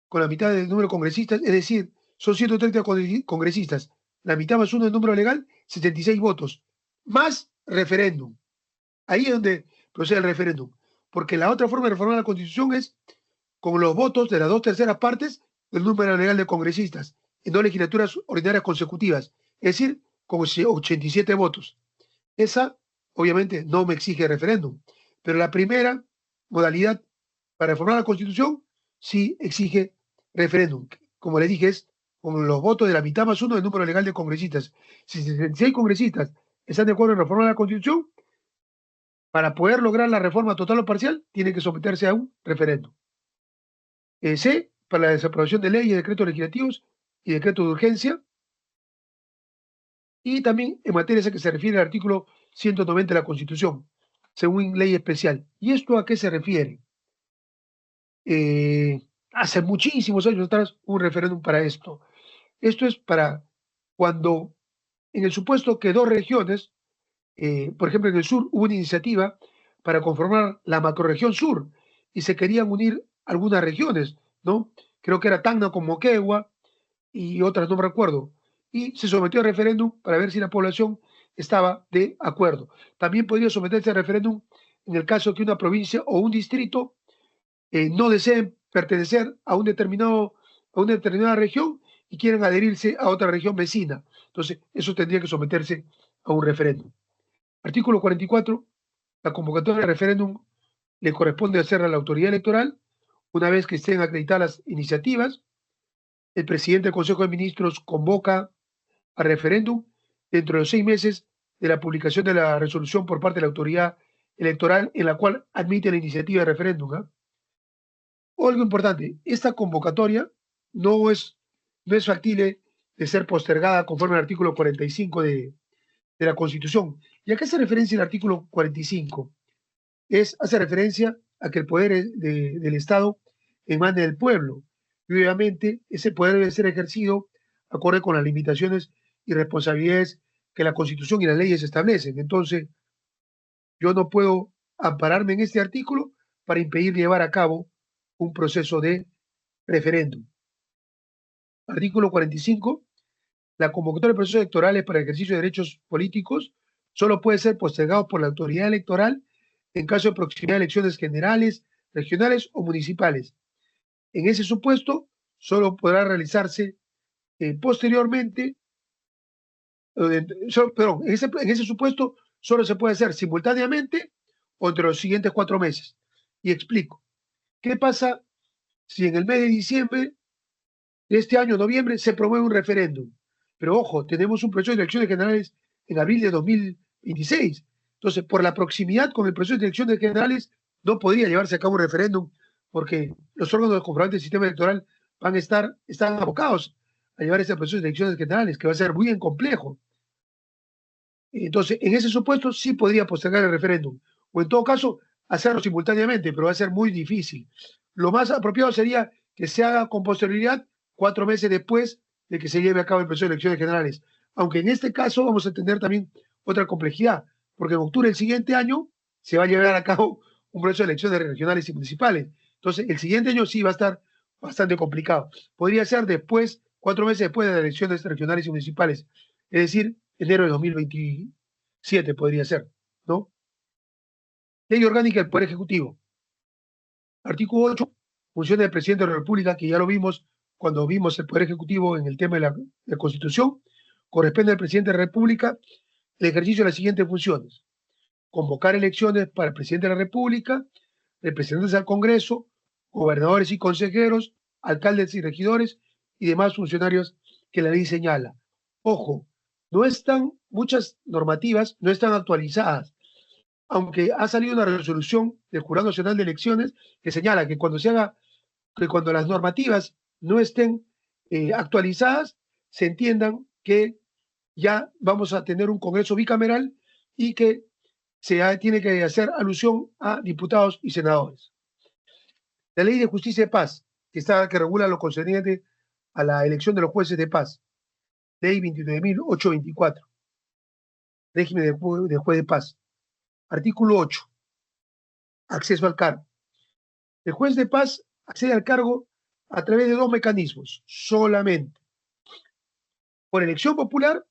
Con la mitad del número de congresistas, es decir, son 130 congresistas, la mitad más uno del número legal, 76 votos, más referéndum. Ahí es donde procede el referéndum, porque la otra forma de reformar la Constitución es con los votos de las 2/3 del número legal de congresistas, en 2 legislaturas ordinarias consecutivas, es decir, con 87 votos. Esa, obviamente, no me exige referéndum, pero la primera modalidad para reformar la Constitución sí exige referéndum. Como le dije, es con los votos de la mitad más uno del número legal de congresistas. Si 66 congresistas están de acuerdo en reformar la Constitución, para poder lograr la reforma total o parcial, tiene que someterse a un referéndum. C, para la desaprobación de leyes, decretos legislativos y decretos de urgencia. Y también en materias a que se refiere al artículo 190 de la Constitución, según ley especial. ¿Y esto a qué se refiere? Hace muchísimos años atrás hubo un referéndum para esto. Esto es para cuando, en el supuesto que dos regiones, por ejemplo en el sur hubo una iniciativa para conformar la macrorregión sur y se querían unir algunas regiones, ¿no? Creo que era Tacna con Moquegua y otras no me recuerdo. Y se sometió a referéndum para ver si la población estaba de acuerdo. También podría someterse a referéndum en el caso que una provincia o un distrito no deseen pertenecer a una determinada región y quieren adherirse a otra región vecina. Entonces, eso tendría que someterse a un referéndum. Artículo 44. La convocatoria de referéndum le corresponde hacerla a la autoridad electoral una vez que estén acreditadas las iniciativas. El presidente del Consejo de Ministros convoca a referéndum dentro de los 6 meses de la publicación de la resolución por parte de la autoridad electoral en la cual admite la iniciativa de referéndum. Algo importante, esta convocatoria no es factible de ser postergada conforme al artículo 45 de la Constitución. ¿Y a qué hace referencia el artículo 45? Hace referencia a que el poder del Estado emane del pueblo. Y obviamente ese poder debe ser ejercido acorde con las limitaciones y responsabilidades que la Constitución y las leyes establecen. Entonces, yo no puedo ampararme en este artículo para impedir llevar a cabo un proceso de referéndum. Artículo 45. La convocatoria de procesos electorales para el ejercicio de derechos políticos solo puede ser postergado por la autoridad electoral en caso de proximidad de elecciones generales, regionales o municipales. En ese supuesto, solo podrá realizarse posteriormente, perdón, en ese supuesto solo se puede hacer simultáneamente o entre los siguientes 4 meses. Y explico. ¿Qué pasa si en el mes de diciembre de este año, noviembre, se promueve un referéndum? Pero ojo, tenemos un proceso de elecciones generales en abril de 2026. Entonces, por la proximidad con el proceso de elecciones generales, no podría llevarse a cabo un referéndum porque los órganos de comprobante del sistema electoral están abocados a llevar ese proceso de elecciones generales, que va a ser muy complejo. Entonces, en ese supuesto sí podría postergar el referéndum, o en todo caso, hacerlo simultáneamente, pero va a ser muy difícil. Lo más apropiado sería que se haga con posterioridad 4 meses después de que se lleve a cabo el proceso de elecciones generales. Aunque en este caso vamos a tener también otra complejidad, porque en octubre del siguiente año se va a llevar a cabo un proceso de elecciones regionales y municipales. Entonces, el siguiente año sí va a estar bastante complicado. Podría ser después, 4 meses después de las elecciones regionales y municipales, es decir, enero de 2027 podría ser, ¿no? Ley orgánica del Poder Ejecutivo. Artículo 8, funciones del presidente de la República, que ya lo vimos cuando vimos el Poder Ejecutivo en el tema de la Constitución. Corresponde al presidente de la República el ejercicio de las siguientes funciones: convocar elecciones para el presidente de la República, representantes al Congreso, gobernadores y consejeros, alcaldes y regidores y demás funcionarios que la ley señala. Ojo, muchas normativas no están actualizadas, aunque ha salido una resolución del Jurado Nacional de Elecciones que señala que cuando las normativas no estén actualizadas, se entiendan que ya vamos a tener un Congreso bicameral y que tiene que hacer alusión a diputados y senadores. La Ley de Justicia y Paz, que regula lo concerniente a la elección de los jueces de paz, Ley 29.824, régimen de juez de paz. Artículo 8, acceso al cargo. El juez de paz accede al cargo a través de dos mecanismos solamente: por elección popular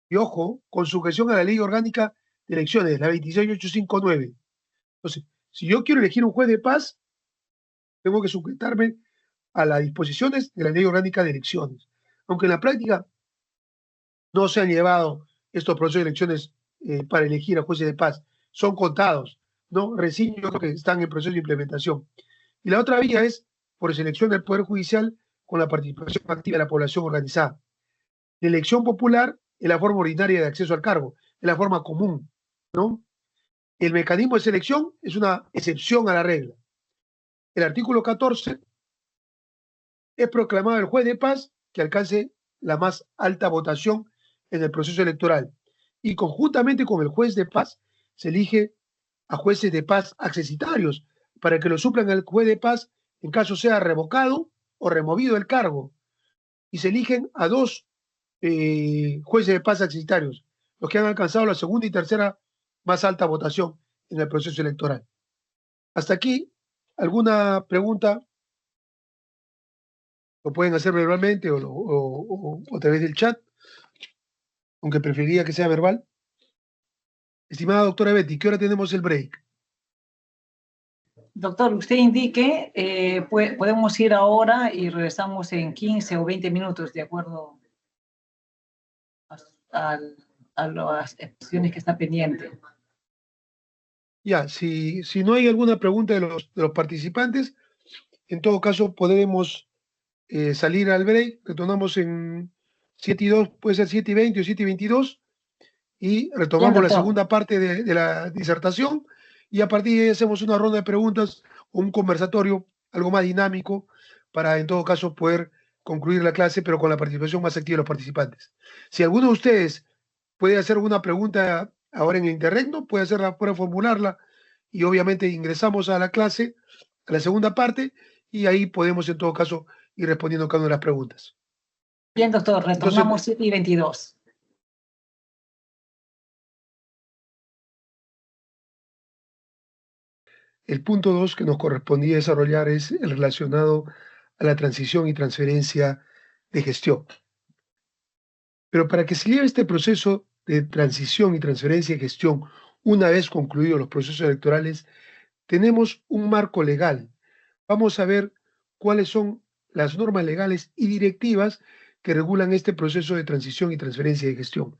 y, ojo, con sujeción a la Ley Orgánica de Elecciones, la 26859. Entonces, si yo quiero elegir un juez de paz, tengo que sujetarme a las disposiciones de la Ley Orgánica de Elecciones. Aunque en la práctica no se han llevado estos procesos de elecciones para elegir a jueces de paz, son contados, ¿no? Recién yo creo que están en proceso de implementación. Y la otra vía es por selección del Poder Judicial con la participación activa de la población organizada. La elección popular es la forma ordinaria de acceso al cargo, es la forma común, ¿no? El mecanismo de selección es una excepción a la regla. El artículo 14 es proclamado el juez de paz que alcance la más alta votación en el proceso electoral. Y conjuntamente con el juez de paz se elige a jueces de paz accesitarios para que lo suplan al juez de paz en caso sea revocado o removido del cargo. Y se eligen a dos jueces de paz accesitarios, los que han alcanzado la segunda y tercera más alta votación en el proceso electoral. Hasta aquí, ¿alguna pregunta? Lo pueden hacer verbalmente o a través del chat, aunque preferiría que sea verbal. Estimada doctora Betty, ¿qué hora tenemos el break? Doctor, usted indique, podemos ir ahora y regresamos en 15 o 20 minutos, de acuerdo a las expresiones que está pendiente. Ya, si no hay alguna pregunta de los participantes, en todo caso podremos salir al break. Retornamos en 7:02, puede ser 7:20 o 7:22, y retomamos la segunda parte de la disertación, y a partir de ahí hacemos una ronda de preguntas o un conversatorio algo más dinámico para, en todo caso, poder concluir la clase, pero con la participación más activa de los participantes. Si alguno de ustedes puede hacer alguna pregunta ahora en el interregno, puede hacerla, puede formularla, y obviamente ingresamos a la clase, a la segunda parte, y ahí podemos, en todo caso, ir respondiendo cada una de las preguntas. Bien, doctor, retornamos 7:22. El punto 2 que nos correspondía desarrollar es el relacionado a la transición y transferencia de gestión. Pero para que se lleve este proceso de transición y transferencia de gestión, una vez concluidos los procesos electorales, tenemos un marco legal. Vamos a ver cuáles son las normas legales y directivas que regulan este proceso de transición y transferencia de gestión.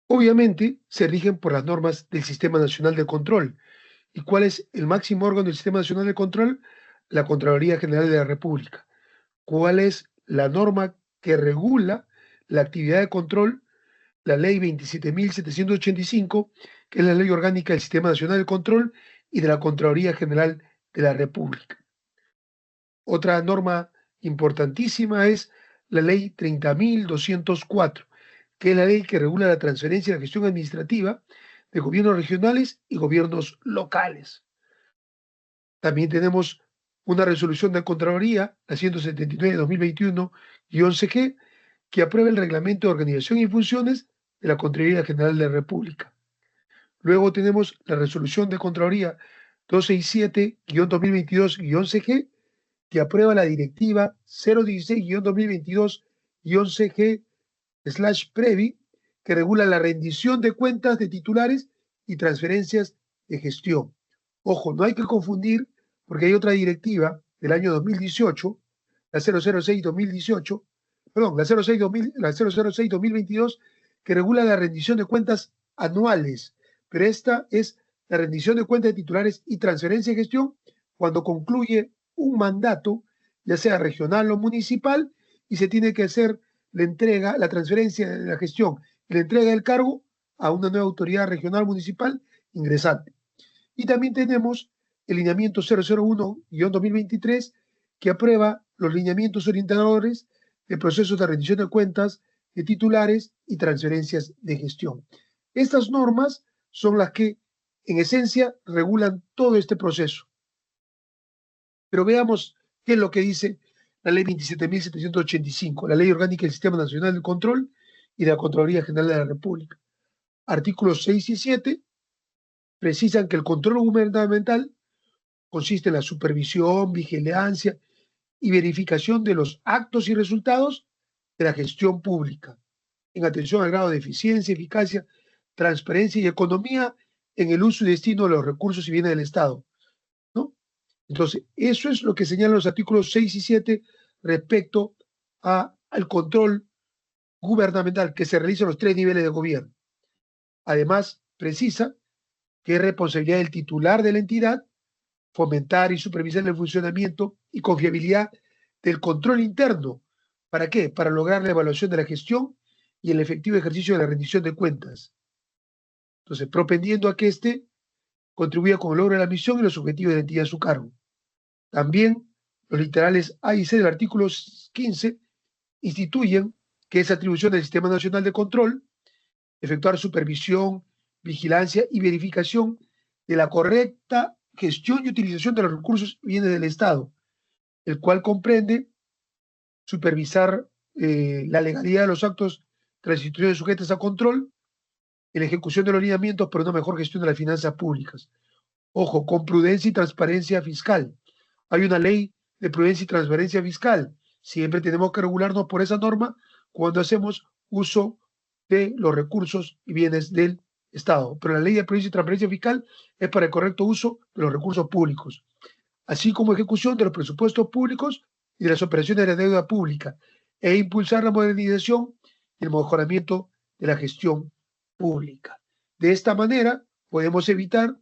Obviamente, se rigen por las normas del Sistema Nacional de Control. ¿Y cuál es el máximo órgano del Sistema Nacional de Control? La Contraloría General de la República. ¿Cuál es la norma que regula la actividad de control? La Ley 27.785, que es la Ley Orgánica del Sistema Nacional de Control y de la Contraloría General de la República. Otra norma importantísima es la Ley 30.204, que es la ley que regula la transferencia y la gestión administrativa de gobiernos regionales y gobiernos locales. También tenemos una resolución de Contraloría, la 179 de 2021-11G, que aprueba el reglamento de organización y funciones de la Contraloría General de la República. Luego tenemos la resolución de Contraloría 267-2022-11G, que aprueba la directiva 016-2022-11G/Previ, que regula la rendición de cuentas de titulares y transferencias de gestión. Ojo, no hay que confundir, porque hay otra directiva del año 2018, la 006-2018, perdón, la 006-2022, que regula la rendición de cuentas anuales pero esta es la rendición de cuentas de titulares y transferencia de gestión cuando concluye un mandato, ya sea regional o municipal, y se tiene que hacer la entrega, la transferencia de la gestión, la entrega del cargo a una nueva autoridad regional municipal ingresante. Y también tenemos el lineamiento 001-2023 que aprueba los lineamientos orientadores de procesos de rendición de cuentas de titulares y transferencias de gestión. Estas normas son las que, en esencia, regulan todo este proceso. Pero veamos qué es lo que dice la Ley 27.785, la Ley Orgánica del Sistema Nacional de Control y de la Contraloría General de la República. Artículos 6 y 7 precisan que el control gubernamental consiste en la supervisión, vigilancia y verificación de los actos y resultados de la gestión pública, en atención al grado de eficiencia, eficacia, transparencia y economía en el uso y destino de los recursos y bienes del Estado, ¿no? Entonces, eso es lo que señalan los artículos 6 y 7 respecto al control gubernamental que se realiza en los 3 niveles de gobierno. Además, precisa que es responsabilidad del titular de la entidad fomentar y supervisar el funcionamiento y confiabilidad del control interno. ¿Para qué? Para lograr la evaluación de la gestión y el efectivo ejercicio de la rendición de cuentas. Entonces, propendiendo a que éste contribuya con el logro de la misión y los objetivos de la entidad a su cargo. También los literales A y C del artículo 15 instituyen que es atribución del Sistema Nacional de Control efectuar supervisión, vigilancia y verificación de la correcta gestión y utilización de los recursos y bienes del Estado, el cual comprende supervisar la legalidad de los actos de las instituciones sujetas a control, en la ejecución de los lineamientos para una mejor gestión de las finanzas públicas. Ojo, con prudencia y transparencia fiscal. Hay una ley de prudencia y transparencia fiscal. Siempre tenemos que regularnos por esa norma cuando hacemos uso de los recursos y bienes del Estado. Pero la ley de prudencia y transparencia fiscal es para el correcto uso de los recursos públicos, así como ejecución de los presupuestos públicos y de las operaciones de la deuda pública, e impulsar la modernización y el mejoramiento de la gestión pública. De esta manera podemos evitar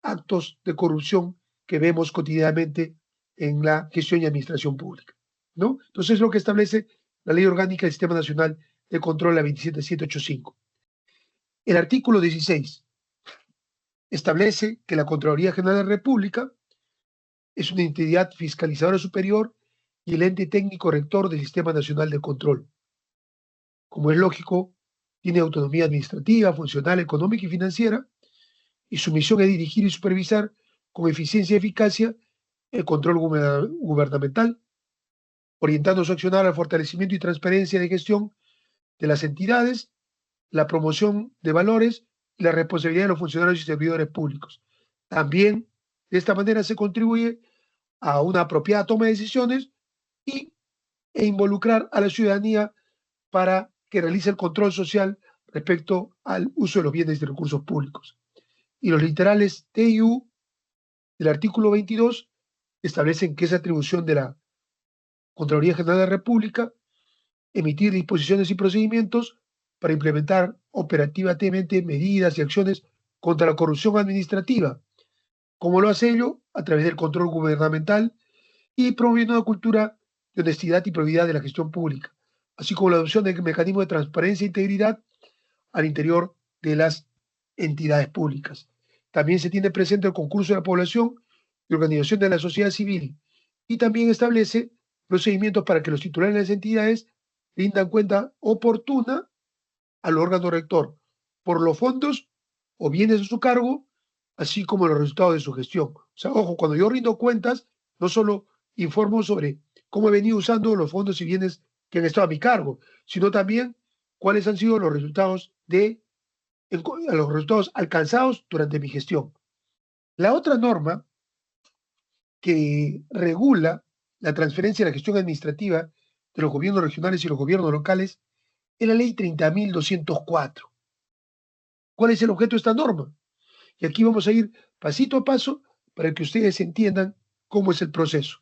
actos de corrupción que vemos cotidianamente en la gestión y administración pública, ¿no? Entonces es lo que establece la Ley Orgánica del Sistema Nacional de Control, la 27785. El artículo 16 establece que la Contraloría General de la República es una entidad fiscalizadora superior y el ente técnico rector del Sistema Nacional de Control. Como es lógico, tiene autonomía administrativa, funcional, económica y financiera, y su misión es dirigir y supervisar con eficiencia y eficacia el control gubernamental, orientando su accionar al fortalecimiento y transparencia de gestión de las entidades, la promoción de valores y la responsabilidad de los funcionarios y servidores públicos. También, de esta manera, se contribuye a una apropiada toma de decisiones e involucrar a la ciudadanía para que realice el control social respecto al uso de los bienes y recursos públicos. Y los literales T y U del artículo 22 establecen que es atribución de la Contraloría General de la República emitir disposiciones y procedimientos para implementar operativamente medidas y acciones contra la corrupción administrativa, como lo hace ello a través del control gubernamental y promoviendo una cultura de honestidad y probidad de la gestión pública, así como la adopción de mecanismos de transparencia e integridad al interior de las entidades públicas. También se tiene presente el concurso de la población y organización de la sociedad civil, y también establece procedimientos para que los titulares de las entidades rindan cuenta oportuna al órgano rector por los fondos o bienes a su cargo, así como los resultados de su gestión. O sea, ojo, cuando yo rindo cuentas, no solo informo sobre cómo he venido usando los fondos y bienes que han estado a mi cargo, sino también cuáles han sido los resultados alcanzados durante mi gestión. La otra norma que regula la transferencia de la gestión administrativa de los gobiernos regionales y los gobiernos locales es la Ley 30.204. ¿Cuál es el objeto de esta norma? Y aquí vamos a ir pasito a paso para que ustedes entiendan cómo es el proceso.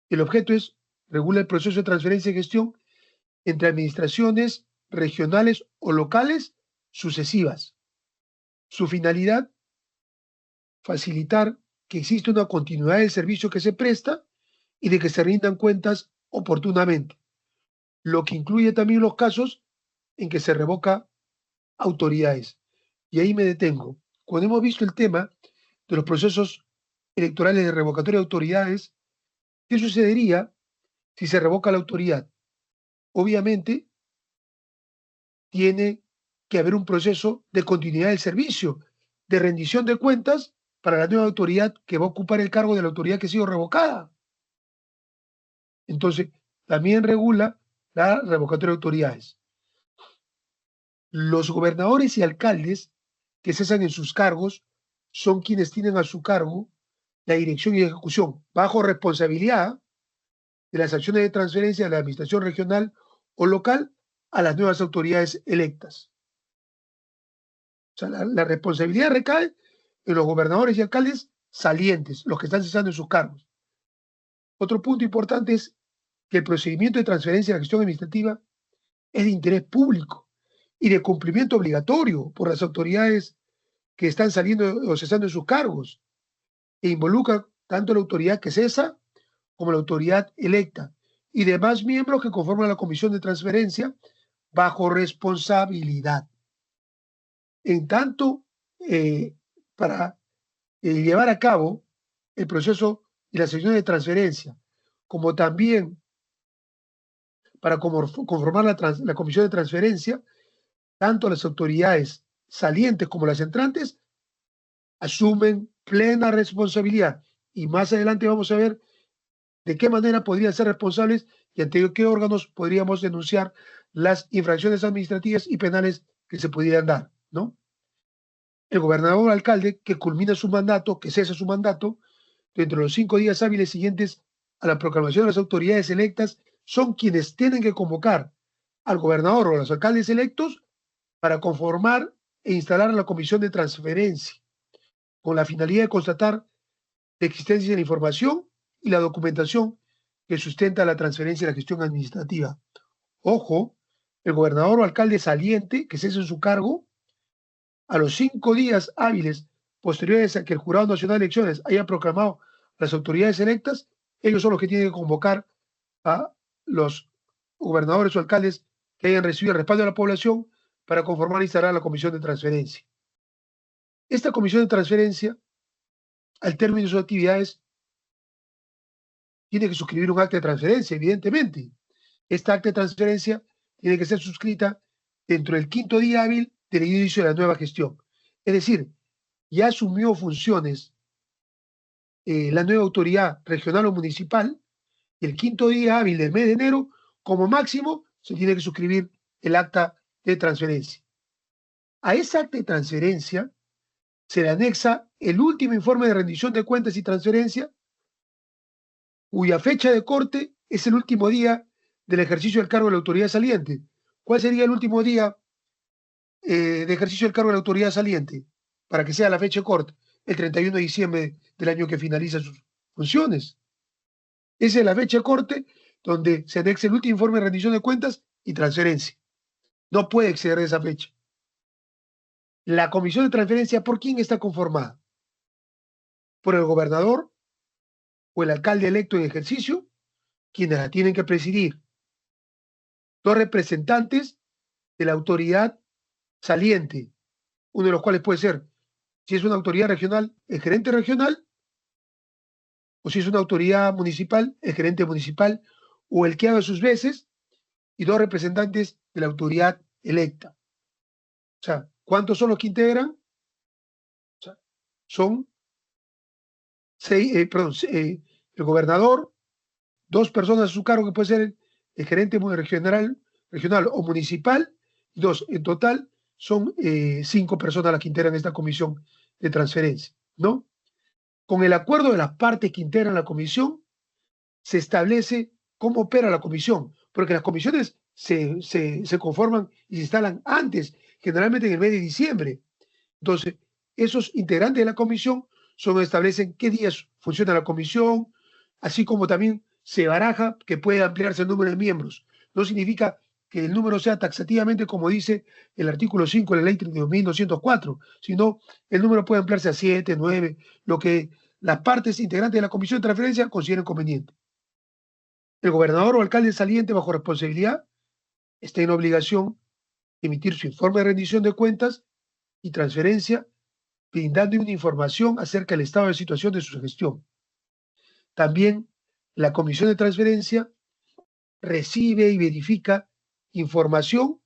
El objeto es regular el proceso de transferencia y gestión entre administraciones regionales o locales sucesivas, Su finalidad, facilitar que exista una continuidad del servicio que se presta y de que se rindan cuentas oportunamente, lo que incluye también los casos en que se revoca autoridades. Y ahí me detengo. Cuando hemos visto el tema de los procesos electorales de revocatoria de autoridades, ¿qué sucedería si se revoca la autoridad? Obviamente, tiene que haber un proceso de continuidad del servicio, de rendición de cuentas para la nueva autoridad que va a ocupar el cargo de la autoridad que ha sido revocada. Entonces, también regula la revocatoria de autoridades. Los gobernadores y alcaldes que cesan en sus cargos son quienes tienen a su cargo la dirección y ejecución, bajo responsabilidad de las acciones de transferencia de la administración regional o local a las nuevas autoridades electas. O sea, la responsabilidad recae en los gobernadores y alcaldes salientes, los que están cesando en sus cargos. Otro punto importante es que el procedimiento de transferencia de la gestión administrativa es de interés público y de cumplimiento obligatorio por las autoridades que están saliendo o cesando en sus cargos, e involucra tanto la autoridad que cesa como la autoridad electa y demás miembros que conforman la comisión de transferencia bajo responsabilidad. En tanto, para llevar a cabo el proceso y la sección de transferencia, como también para conformar la comisión de transferencia, tanto las autoridades salientes como las entrantes asumen plena responsabilidad. Y más adelante vamos a ver de qué manera podrían ser responsables y ante qué órganos podríamos denunciar las infracciones administrativas y penales que se pudieran dar, ¿no? El gobernador o alcalde que culmina su mandato, que cesa su mandato, dentro de los 5 días hábiles siguientes a la proclamación de las autoridades electas, son quienes tienen que convocar al gobernador o a los alcaldes electos para conformar e instalar la comisión de transferencia, con la finalidad de constatar la existencia de la información y la documentación que sustenta la transferencia y la gestión administrativa. Ojo, el gobernador o alcalde saliente que cese en su cargo, a los 5 días hábiles posteriores a que el Jurado Nacional de Elecciones haya proclamado las autoridades electas, ellos son los que tienen que convocar a los gobernadores o alcaldes que hayan recibido el respaldo de la población para conformar e instalar la comisión de transferencia. Esta comisión de transferencia, al término de sus actividades, tiene que suscribir un acta de transferencia, evidentemente. Esta acta de transferencia tiene que ser suscrita dentro del 5.º día hábil del inicio de la nueva gestión. Es decir, ya asumió funciones la nueva autoridad regional o municipal, y el 5.º día hábil del mes de enero, como máximo, se tiene que suscribir el acta de transferencia. A esa acta de transferencia se le anexa el último informe de rendición de cuentas y transferencia, cuya fecha de corte es el último día del ejercicio del cargo de la autoridad saliente. ¿Cuál sería el último día de ejercicio del cargo de la autoridad saliente? Para que sea la fecha de corte, el 31 de diciembre del año que finaliza sus funciones. Esa es la fecha de corte donde se anexa el último informe de rendición de cuentas y transferencia. No puede exceder esa fecha. La comisión de transferencia, ¿por quién está conformada? Por el gobernador o el alcalde electo en ejercicio, quienes la tienen que presidir. 2 representantes de la autoridad saliente, uno de los cuales puede ser, si es una autoridad regional, el gerente regional, o si es una autoridad municipal, el gerente municipal, o el que haga sus veces, y 2 representantes de la autoridad electa. O sea, ¿cuántos son los que integran? O sea, son 6, el gobernador, 2 personas a su cargo, que puede ser el gerente regional o municipal, y 2. En total son 5 personas las que integran esta comisión de transferencia, ¿no? Con el acuerdo de las partes que integran la comisión, se establece cómo opera la comisión, porque las comisiones se conforman y se instalan antes, generalmente en el mes de diciembre. Entonces, esos integrantes de la comisión son los que establecen qué días funciona la comisión, así como también se baraja que puede ampliarse el número de miembros. No significa que el número sea taxativamente como dice el artículo 5 de la ley 32.204, sino el número puede ampliarse a 7, 9, lo que las partes integrantes de la comisión de transferencia consideren conveniente. El gobernador o alcalde saliente bajo responsabilidad está en obligación de emitir su informe de rendición de cuentas y transferencia, brindando una información acerca del estado de situación de su gestión. También la comisión de transferencia recibe y verifica información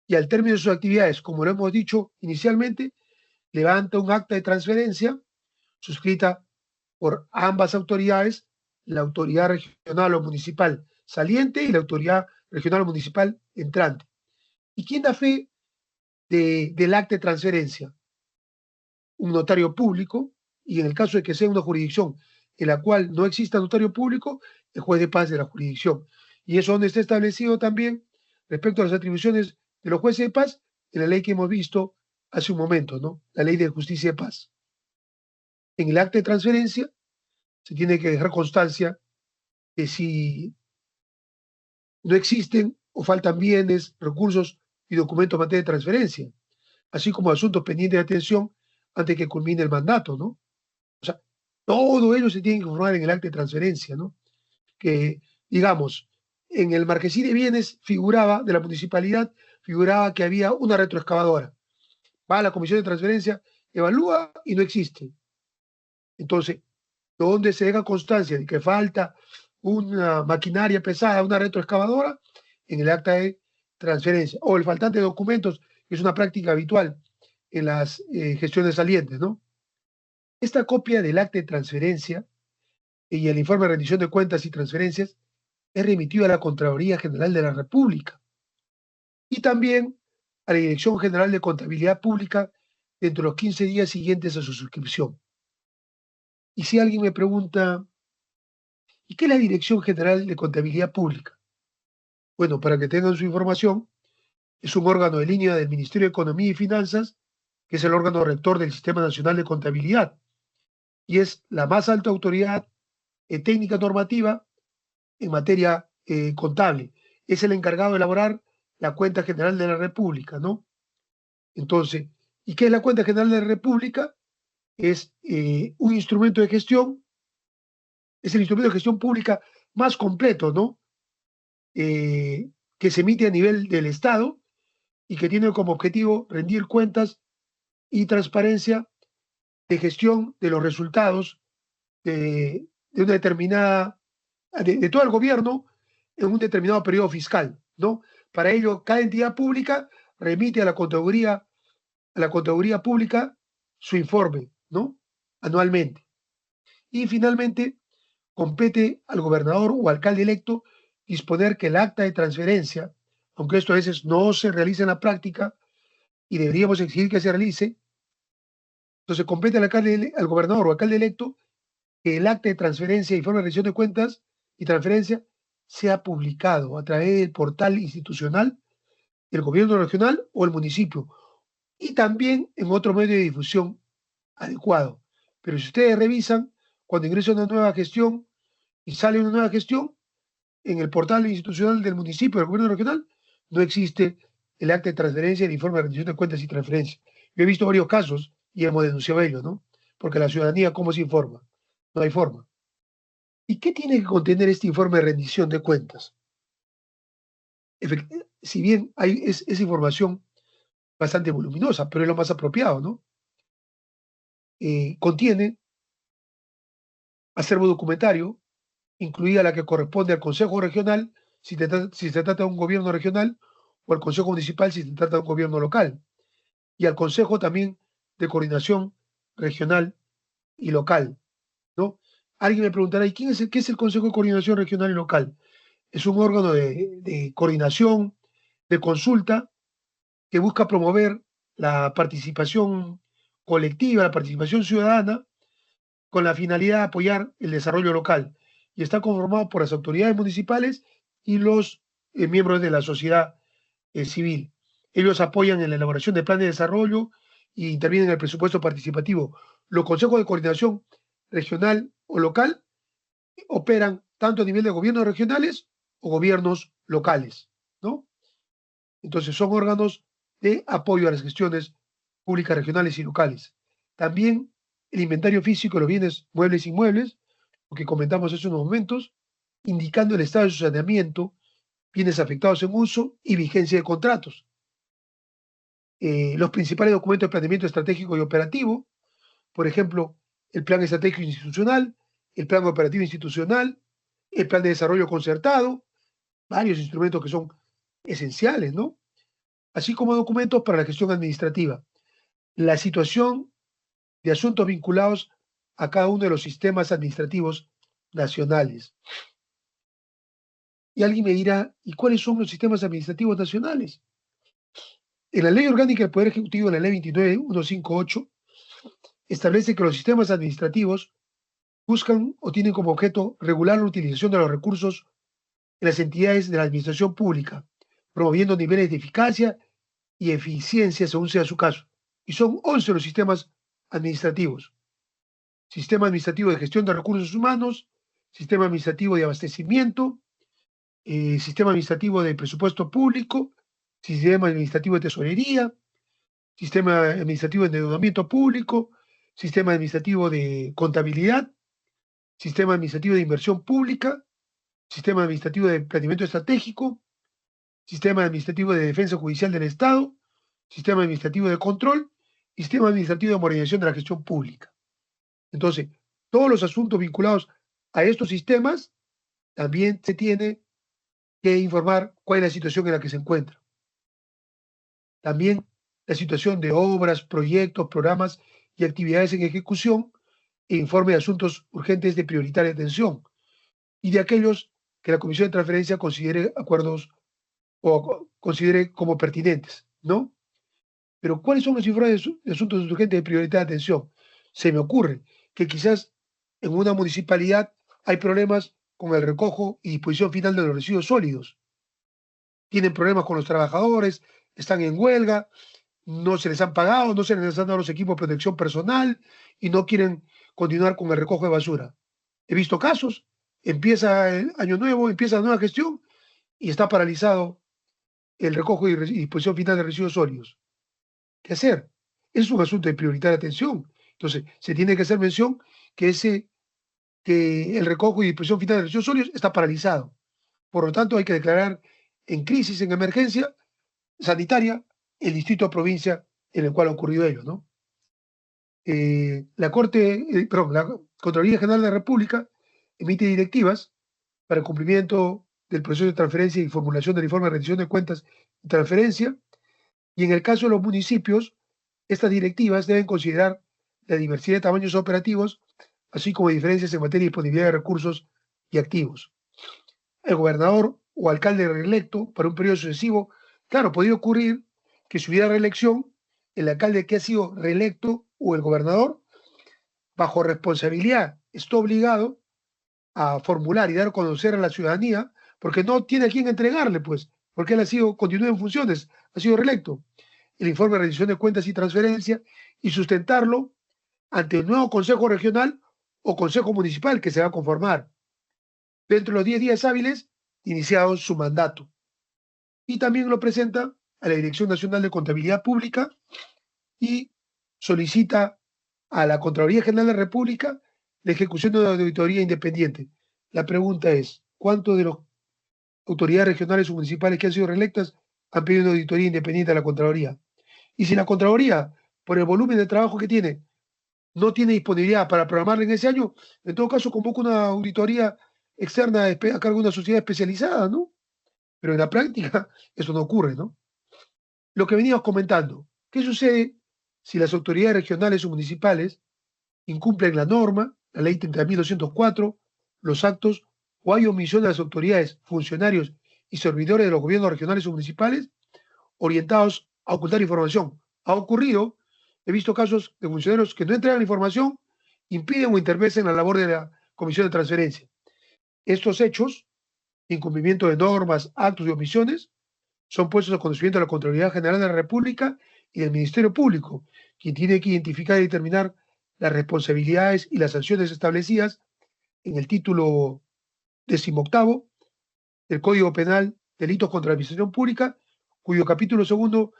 y al término de sus actividades, como lo hemos dicho inicialmente, levanta un acta de transferencia suscrita por ambas autoridades, la autoridad regional o municipal saliente y la autoridad regional o municipal entrante. ¿Y quién da fe del acta de transferencia? Un notario público, y en el caso de que sea una jurisdicción en la cual no exista notario público, el juez de paz de la jurisdicción. Y eso donde está establecido también respecto a las atribuciones de los jueces de paz en la ley que hemos visto hace un momento, ¿no? La ley de justicia de paz. En el acta de transferencia se tiene que dejar constancia de si no existen o faltan bienes, recursos y documentos en materia de transferencia, así como asuntos pendientes de atención antes que culmine el mandato, ¿no? O sea, todo ello se tiene que informar en el acta de transferencia, ¿no? Que, digamos, en el marquesí de bienes figuraba, de la municipalidad, figuraba que había una retroexcavadora. Va a la comisión de transferencia, evalúa y no existe. Entonces, donde se deja constancia de que falta una maquinaria pesada, una retroexcavadora, en el acta de transferencia. O el faltante de documentos, que es una práctica habitual en las gestiones salientes, ¿no? Esta copia del acta de transferencia y el informe de rendición de cuentas y transferencias es remitido a la Contraloría General de la República y también a la Dirección General de Contabilidad Pública dentro de los 15 días siguientes a su suscripción. Y si alguien me pregunta, ¿y qué es la Dirección General de Contabilidad Pública? Bueno, para que tengan su información, es un órgano de línea del Ministerio de Economía y Finanzas, que es el órgano rector del Sistema Nacional de Contabilidad, y es la más alta autoridad técnica normativa en materia contable. Es el encargado de elaborar la Cuenta General de la República, ¿no? Entonces, ¿y qué es la Cuenta General de la República? Es un instrumento de gestión, es el instrumento de gestión pública más completo, ¿no? Que se emite a nivel del Estado y que tiene como objetivo rendir cuentas y transparencia de gestión de los resultados de una determinada, de todo el gobierno en un determinado periodo fiscal, ¿no? Para ello, cada entidad pública remite a la Contaduría Pública su informe, ¿no? Anualmente. Y finalmente, compete al gobernador o alcalde electo disponer que el acta de transferencia, aunque esto a veces no se realiza en la práctica y deberíamos exigir que se realice, entonces compete al gobernador o alcalde electo que el acta de transferencia y informe de rendición de cuentas y transferencia sea publicado a través del portal institucional del gobierno regional o el municipio y también en otro medio de difusión adecuado. Pero si ustedes revisan, cuando ingresa una nueva gestión y sale una nueva gestión, en el portal institucional del municipio, del gobierno regional, no existe el acta de transferencia y el informe de rendición de cuentas y transferencia. Yo he visto varios casos y hemos denunciado ello, ¿no? Porque la ciudadanía, ¿cómo se informa? No hay forma. ¿Y qué tiene que contener este informe de rendición de cuentas? Si bien hay esa información bastante voluminosa, pero es lo más apropiado, ¿no? Contiene acervo documentario, incluida la que corresponde al Consejo Regional, si se trata de un gobierno regional, o al Consejo Municipal, si se trata de un gobierno local, y al Consejo también de Coordinación Regional y Local, ¿no? Alguien me preguntará, ¿y qué es el Consejo de Coordinación Regional y Local? Es un órgano de coordinación, de consulta, que busca promover la participación colectiva, la participación ciudadana, con la finalidad de apoyar el desarrollo local. Y está conformado por las autoridades municipales y los miembros de la sociedad civil. Ellos apoyan en la elaboración de planes de desarrollo e intervienen en el presupuesto participativo. Los consejos de coordinación regional o local operan tanto a nivel de gobiernos regionales o gobiernos locales, ¿no? Entonces, son órganos de apoyo a las gestiones públicas regionales y locales. También el inventario físico de los bienes muebles e inmuebles, lo que comentamos hace unos momentos, indicando el estado de su saneamiento, bienes afectados en uso y vigencia de contratos. Los principales documentos de planeamiento estratégico y operativo, por ejemplo, el plan estratégico institucional, el plan operativo institucional, el plan de desarrollo concertado, varios instrumentos que son esenciales, ¿no? Así como documentos para la gestión administrativa. La situación de asuntos vinculados a cada uno de los sistemas administrativos nacionales. Y alguien me dirá, ¿y cuáles son los sistemas administrativos nacionales? En la Ley Orgánica del Poder Ejecutivo, en la Ley 29158, establece que los sistemas administrativos buscan o tienen como objeto regular la utilización de los recursos en las entidades de la administración pública, promoviendo niveles de eficacia y eficiencia según sea su caso. Y son 11 los sistemas administrativos. Sistema administrativo de gestión de recursos humanos, sistema administrativo de abastecimiento, sistema administrativo de presupuesto público, sistema administrativo de tesorería, sistema administrativo de endeudamiento público, sistema administrativo de contabilidad, sistema administrativo de inversión pública, sistema administrativo de planeamiento estratégico, sistema administrativo de defensa judicial del Estado, sistema administrativo de control y sistema administrativo de modernización de la gestión pública. Entonces, todos los asuntos vinculados a estos sistemas también se tiene que informar cuál es la situación en la que se encuentra. También la situación de obras, proyectos, programas y actividades en ejecución e informe de asuntos urgentes de prioritaria atención y de aquellos que la Comisión de Transferencia considere acuerdos o considere como pertinentes, ¿no? Pero ¿cuáles son los informes de asuntos urgentes de prioritaria atención? Se me ocurre que quizás en una municipalidad hay problemas con el recojo y disposición final de los residuos sólidos. Tienen problemas con los trabajadores, están en huelga, no se les han pagado, no se les han dado los equipos de protección personal y no quieren continuar con el recojo de basura. He visto casos, empieza el año nuevo, empieza la nueva gestión y está paralizado el recojo y disposición final de residuos sólidos. ¿Qué hacer? Es un asunto de prioritaria atención. Entonces, se tiene que hacer mención que el recojo y disposición final de residuos sólidos está paralizado. Por lo tanto, hay que declarar en crisis, en emergencia sanitaria, el distrito o provincia en el cual ha ocurrido ello, ¿no? La Contraloría General de la República emite directivas para el cumplimiento del proceso de transferencia y formulación del informe de rendición de cuentas y transferencia, y en el caso de los municipios, estas directivas deben considerar la diversidad de tamaños operativos, así como diferencias en materia de disponibilidad de recursos y activos. El gobernador o alcalde reelecto para un periodo sucesivo, claro, podría ocurrir que si hubiera reelección, el alcalde que ha sido reelecto o el gobernador, bajo responsabilidad, está obligado a formular y dar a conocer a la ciudadanía, porque no tiene a quién entregarle, pues, porque él continúa en funciones, ha sido reelecto, el informe de rendición de cuentas y transferencia y sustentarlo ante el nuevo Consejo Regional o Consejo Municipal que se va a conformar dentro de los 10 días hábiles iniciado su mandato. Y también lo presenta a la Dirección Nacional de Contabilidad Pública y solicita a la Contraloría General de la República la ejecución de una auditoría independiente. La pregunta es, ¿cuántos de las autoridades regionales o municipales que han sido reelectas han pedido una auditoría independiente a la Contraloría? Y si la Contraloría, por el volumen de trabajo que tiene, no tiene disponibilidad para programarla en ese año, en todo caso convoca una auditoría externa a cargo de una sociedad especializada, ¿no? Pero en la práctica eso no ocurre, ¿no? Lo que veníamos comentando, ¿qué sucede si las autoridades regionales o municipales incumplen la norma, la ley 30.204, los actos o hay omisión de las autoridades, funcionarios y servidores de los gobiernos regionales o municipales orientados a ocultar información? Ha ocurrido, he visto casos de funcionarios que no entregan la información, impiden o intervencen la labor de la comisión de transferencia. Estos hechos, incumplimiento de normas, actos y omisiones, son puestos a conocimiento de la Contraloría General de la República y del Ministerio Público, quien tiene que identificar y determinar las responsabilidades y las sanciones establecidas en el título 18 del Código Penal, delitos contra la administración pública, cuyo capítulo segundo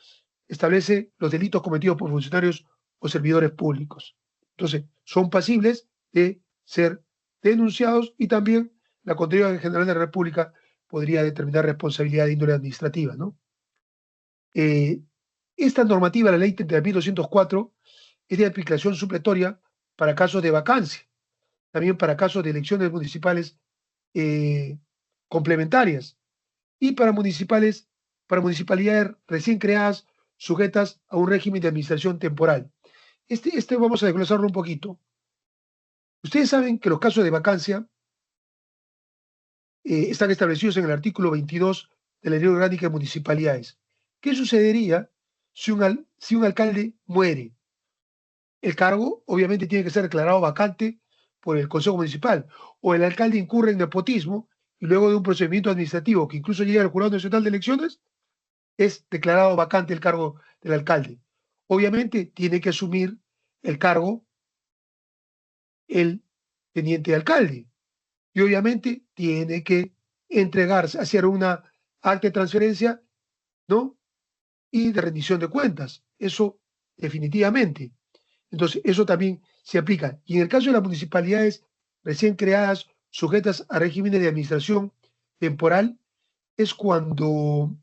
establece los delitos cometidos por funcionarios o servidores públicos. Entonces, son pasibles de ser denunciados y también la Contraloría General de la República podría determinar responsabilidad de índole administrativa, ¿no? Esta normativa, la ley 30.204, es de aplicación supletoria para casos de vacancia, también para casos de elecciones municipales complementarias y para municipalidades recién creadas sujetas a un régimen de administración temporal. Este vamos a desglosarlo un poquito. Ustedes saben que los casos de vacancia están establecidos en el artículo 22 de la Ley Orgánica de Municipalidades. ¿Qué sucedería si un alcalde muere? El cargo obviamente tiene que ser declarado vacante por el Consejo Municipal, o el alcalde incurre en nepotismo y luego de un procedimiento administrativo que incluso llega al Jurado Nacional de Elecciones, es declarado vacante el cargo del alcalde. Obviamente tiene que asumir el cargo el teniente alcalde y obviamente tiene que entregarse, hacer una acta de transferencia, ¿no? Y de rendición de cuentas. Eso definitivamente. Entonces, eso también se aplica. Y en el caso de las municipalidades recién creadas, sujetas a regímenes de administración temporal, es cuando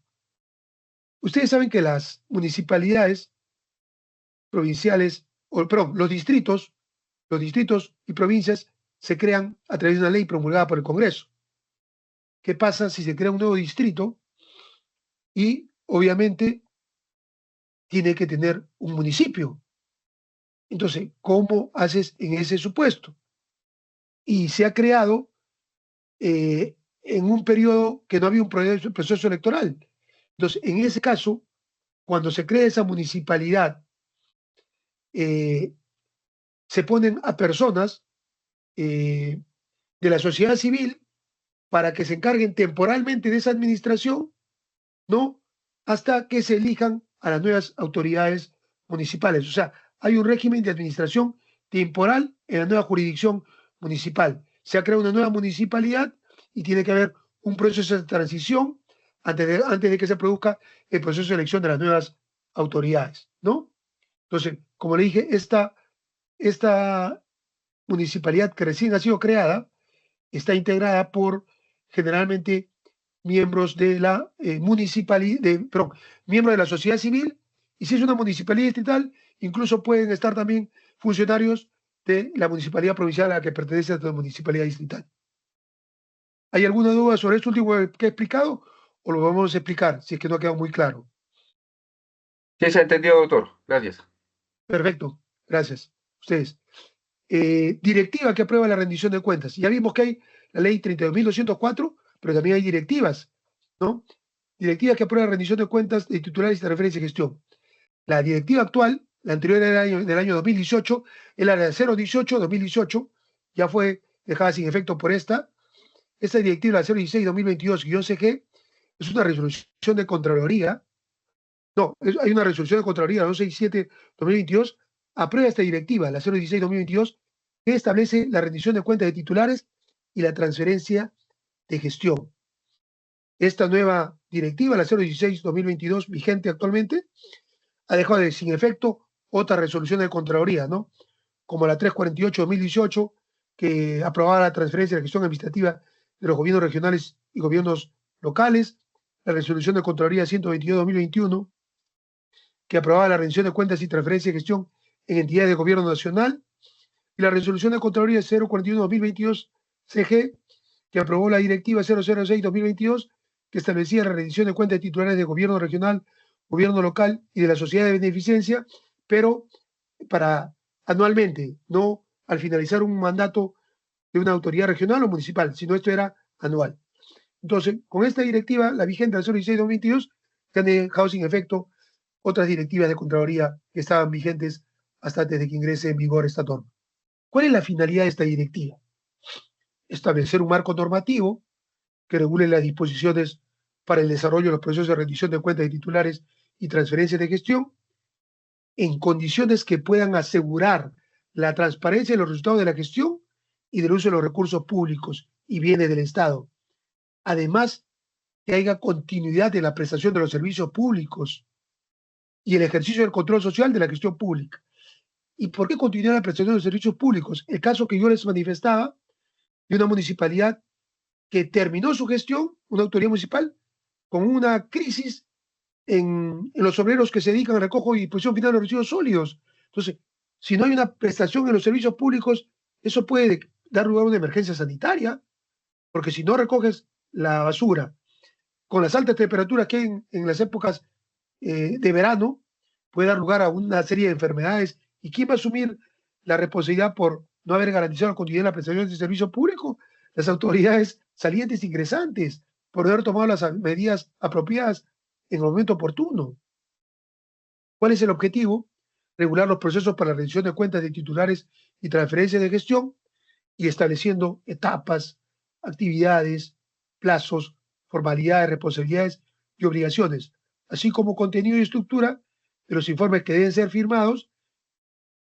ustedes saben que las municipalidades provinciales, o perdón, los distritos y provincias se crean a través de una ley promulgada por el Congreso. ¿Qué pasa si se crea un nuevo distrito y obviamente tiene que tener un municipio? Entonces, ¿cómo haces en ese supuesto? Y se ha creado en un periodo que no había un proceso electoral. Entonces, en ese caso, cuando se crea esa municipalidad, se ponen a personas de la sociedad civil para que se encarguen temporalmente de esa administración, ¿no? Hasta que se elijan a las nuevas autoridades municipales. O sea, hay un régimen de administración temporal en la nueva jurisdicción municipal. Se ha creado una nueva municipalidad y tiene que haber un proceso de transición antes de que se produzca el proceso de elección de las nuevas autoridades, ¿no? Entonces, como le dije, esta municipalidad que recién ha sido creada está integrada por generalmente miembros de la miembros de la sociedad civil, y si es una municipalidad distrital, incluso pueden estar también funcionarios de la municipalidad provincial a la que pertenece a la municipalidad distrital. ¿Hay alguna duda sobre esto último que he explicado o lo vamos a explicar si es que no ha quedado muy claro? Sí, se ha entendido, doctor. Gracias. Perfecto, gracias. Ustedes. Directiva que aprueba la rendición de cuentas. Ya vimos que hay la ley 32.204, pero también hay directivas, ¿no? Directivas que aprueba la rendición de cuentas de titulares de referencia y gestión. La directiva actual, la anterior era del año 2018, es la de 018-2018, ya fue dejada sin efecto por esta. Esta directiva, la 016-2022-CG, es una resolución de Contraloría. No, hay una resolución de Contraloría, la 267-2022, aprueba esta directiva, la 016-2022, que establece la rendición de cuentas de titulares y la transferencia de gestión. Esta nueva directiva, la 016-2022, vigente actualmente, ha dejado sin efecto otra resolución de Contraloría, ¿no? Como la 348-2018, que aprobaba la transferencia de la gestión administrativa de los gobiernos regionales y gobiernos locales, la resolución de Contraloría 122-2021, que aprobaba la rendición de cuentas y transferencia de gestión en entidades de gobierno nacional, y la resolución de Contraloría 041-2022-CG, que aprobó la directiva 006-2022, que establecía la rendición de cuentas de titulares de gobierno regional, gobierno local y de la sociedad de beneficencia, pero para anualmente, no al finalizar un mandato de una autoridad regional o municipal, sino esto era anual. Entonces, con esta directiva, la vigente del 016-2022, se han dejado sin efecto otras directivas de Contraloría que estaban vigentes hasta antes de que ingrese en vigor esta norma. ¿Cuál es la finalidad de esta directiva? Establecer un marco normativo que regule las disposiciones para el desarrollo de los procesos de rendición de cuentas de titulares y transferencias de gestión en condiciones que puedan asegurar la transparencia de los resultados de la gestión y del uso de los recursos públicos y bienes del Estado, además que haya continuidad de la prestación de los servicios públicos y el ejercicio del control social de la gestión pública. ¿Y por qué continuidad de la prestación de los servicios públicos? El caso que yo les manifestaba de una municipalidad que terminó su gestión, una autoridad municipal, con una crisis en los obreros que se dedican al recojo y disposición final de los residuos sólidos. Entonces, si no hay una prestación en los servicios públicos, eso puede dar lugar a una emergencia sanitaria, porque si no recoges la basura con las altas temperaturas que hay en las épocas de verano, puede dar lugar a una serie de enfermedades. ¿Y quién va a asumir la responsabilidad por no haber garantizado la continuidad de la prestación de servicio público? Las autoridades salientes e ingresantes, por haber tomado las medidas apropiadas en el momento oportuno. ¿Cuál es el objetivo? Regular los procesos para la rendición de cuentas de titulares y transferencias de gestión y estableciendo etapas, actividades, plazos, formalidades, responsabilidades y obligaciones, así como contenido y estructura de los informes que deben ser firmados,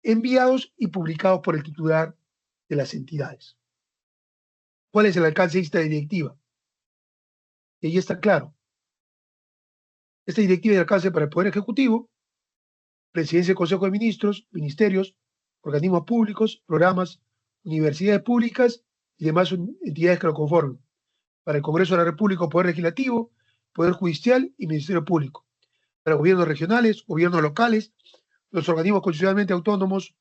enviados y publicados por el titular de las entidades. ¿Cuál es el alcance de esta directiva? Y ahí está claro. Esta directiva de alcance para el Poder Ejecutivo, Presidencia del Consejo de Ministros, ministerios, organismos públicos, programas, universidades públicas y demás entidades que lo conformen. Para el Congreso de la República, Poder Legislativo, Poder Judicial y Ministerio Público. Para gobiernos regionales, gobiernos locales, los organismos constitucionalmente autónomos,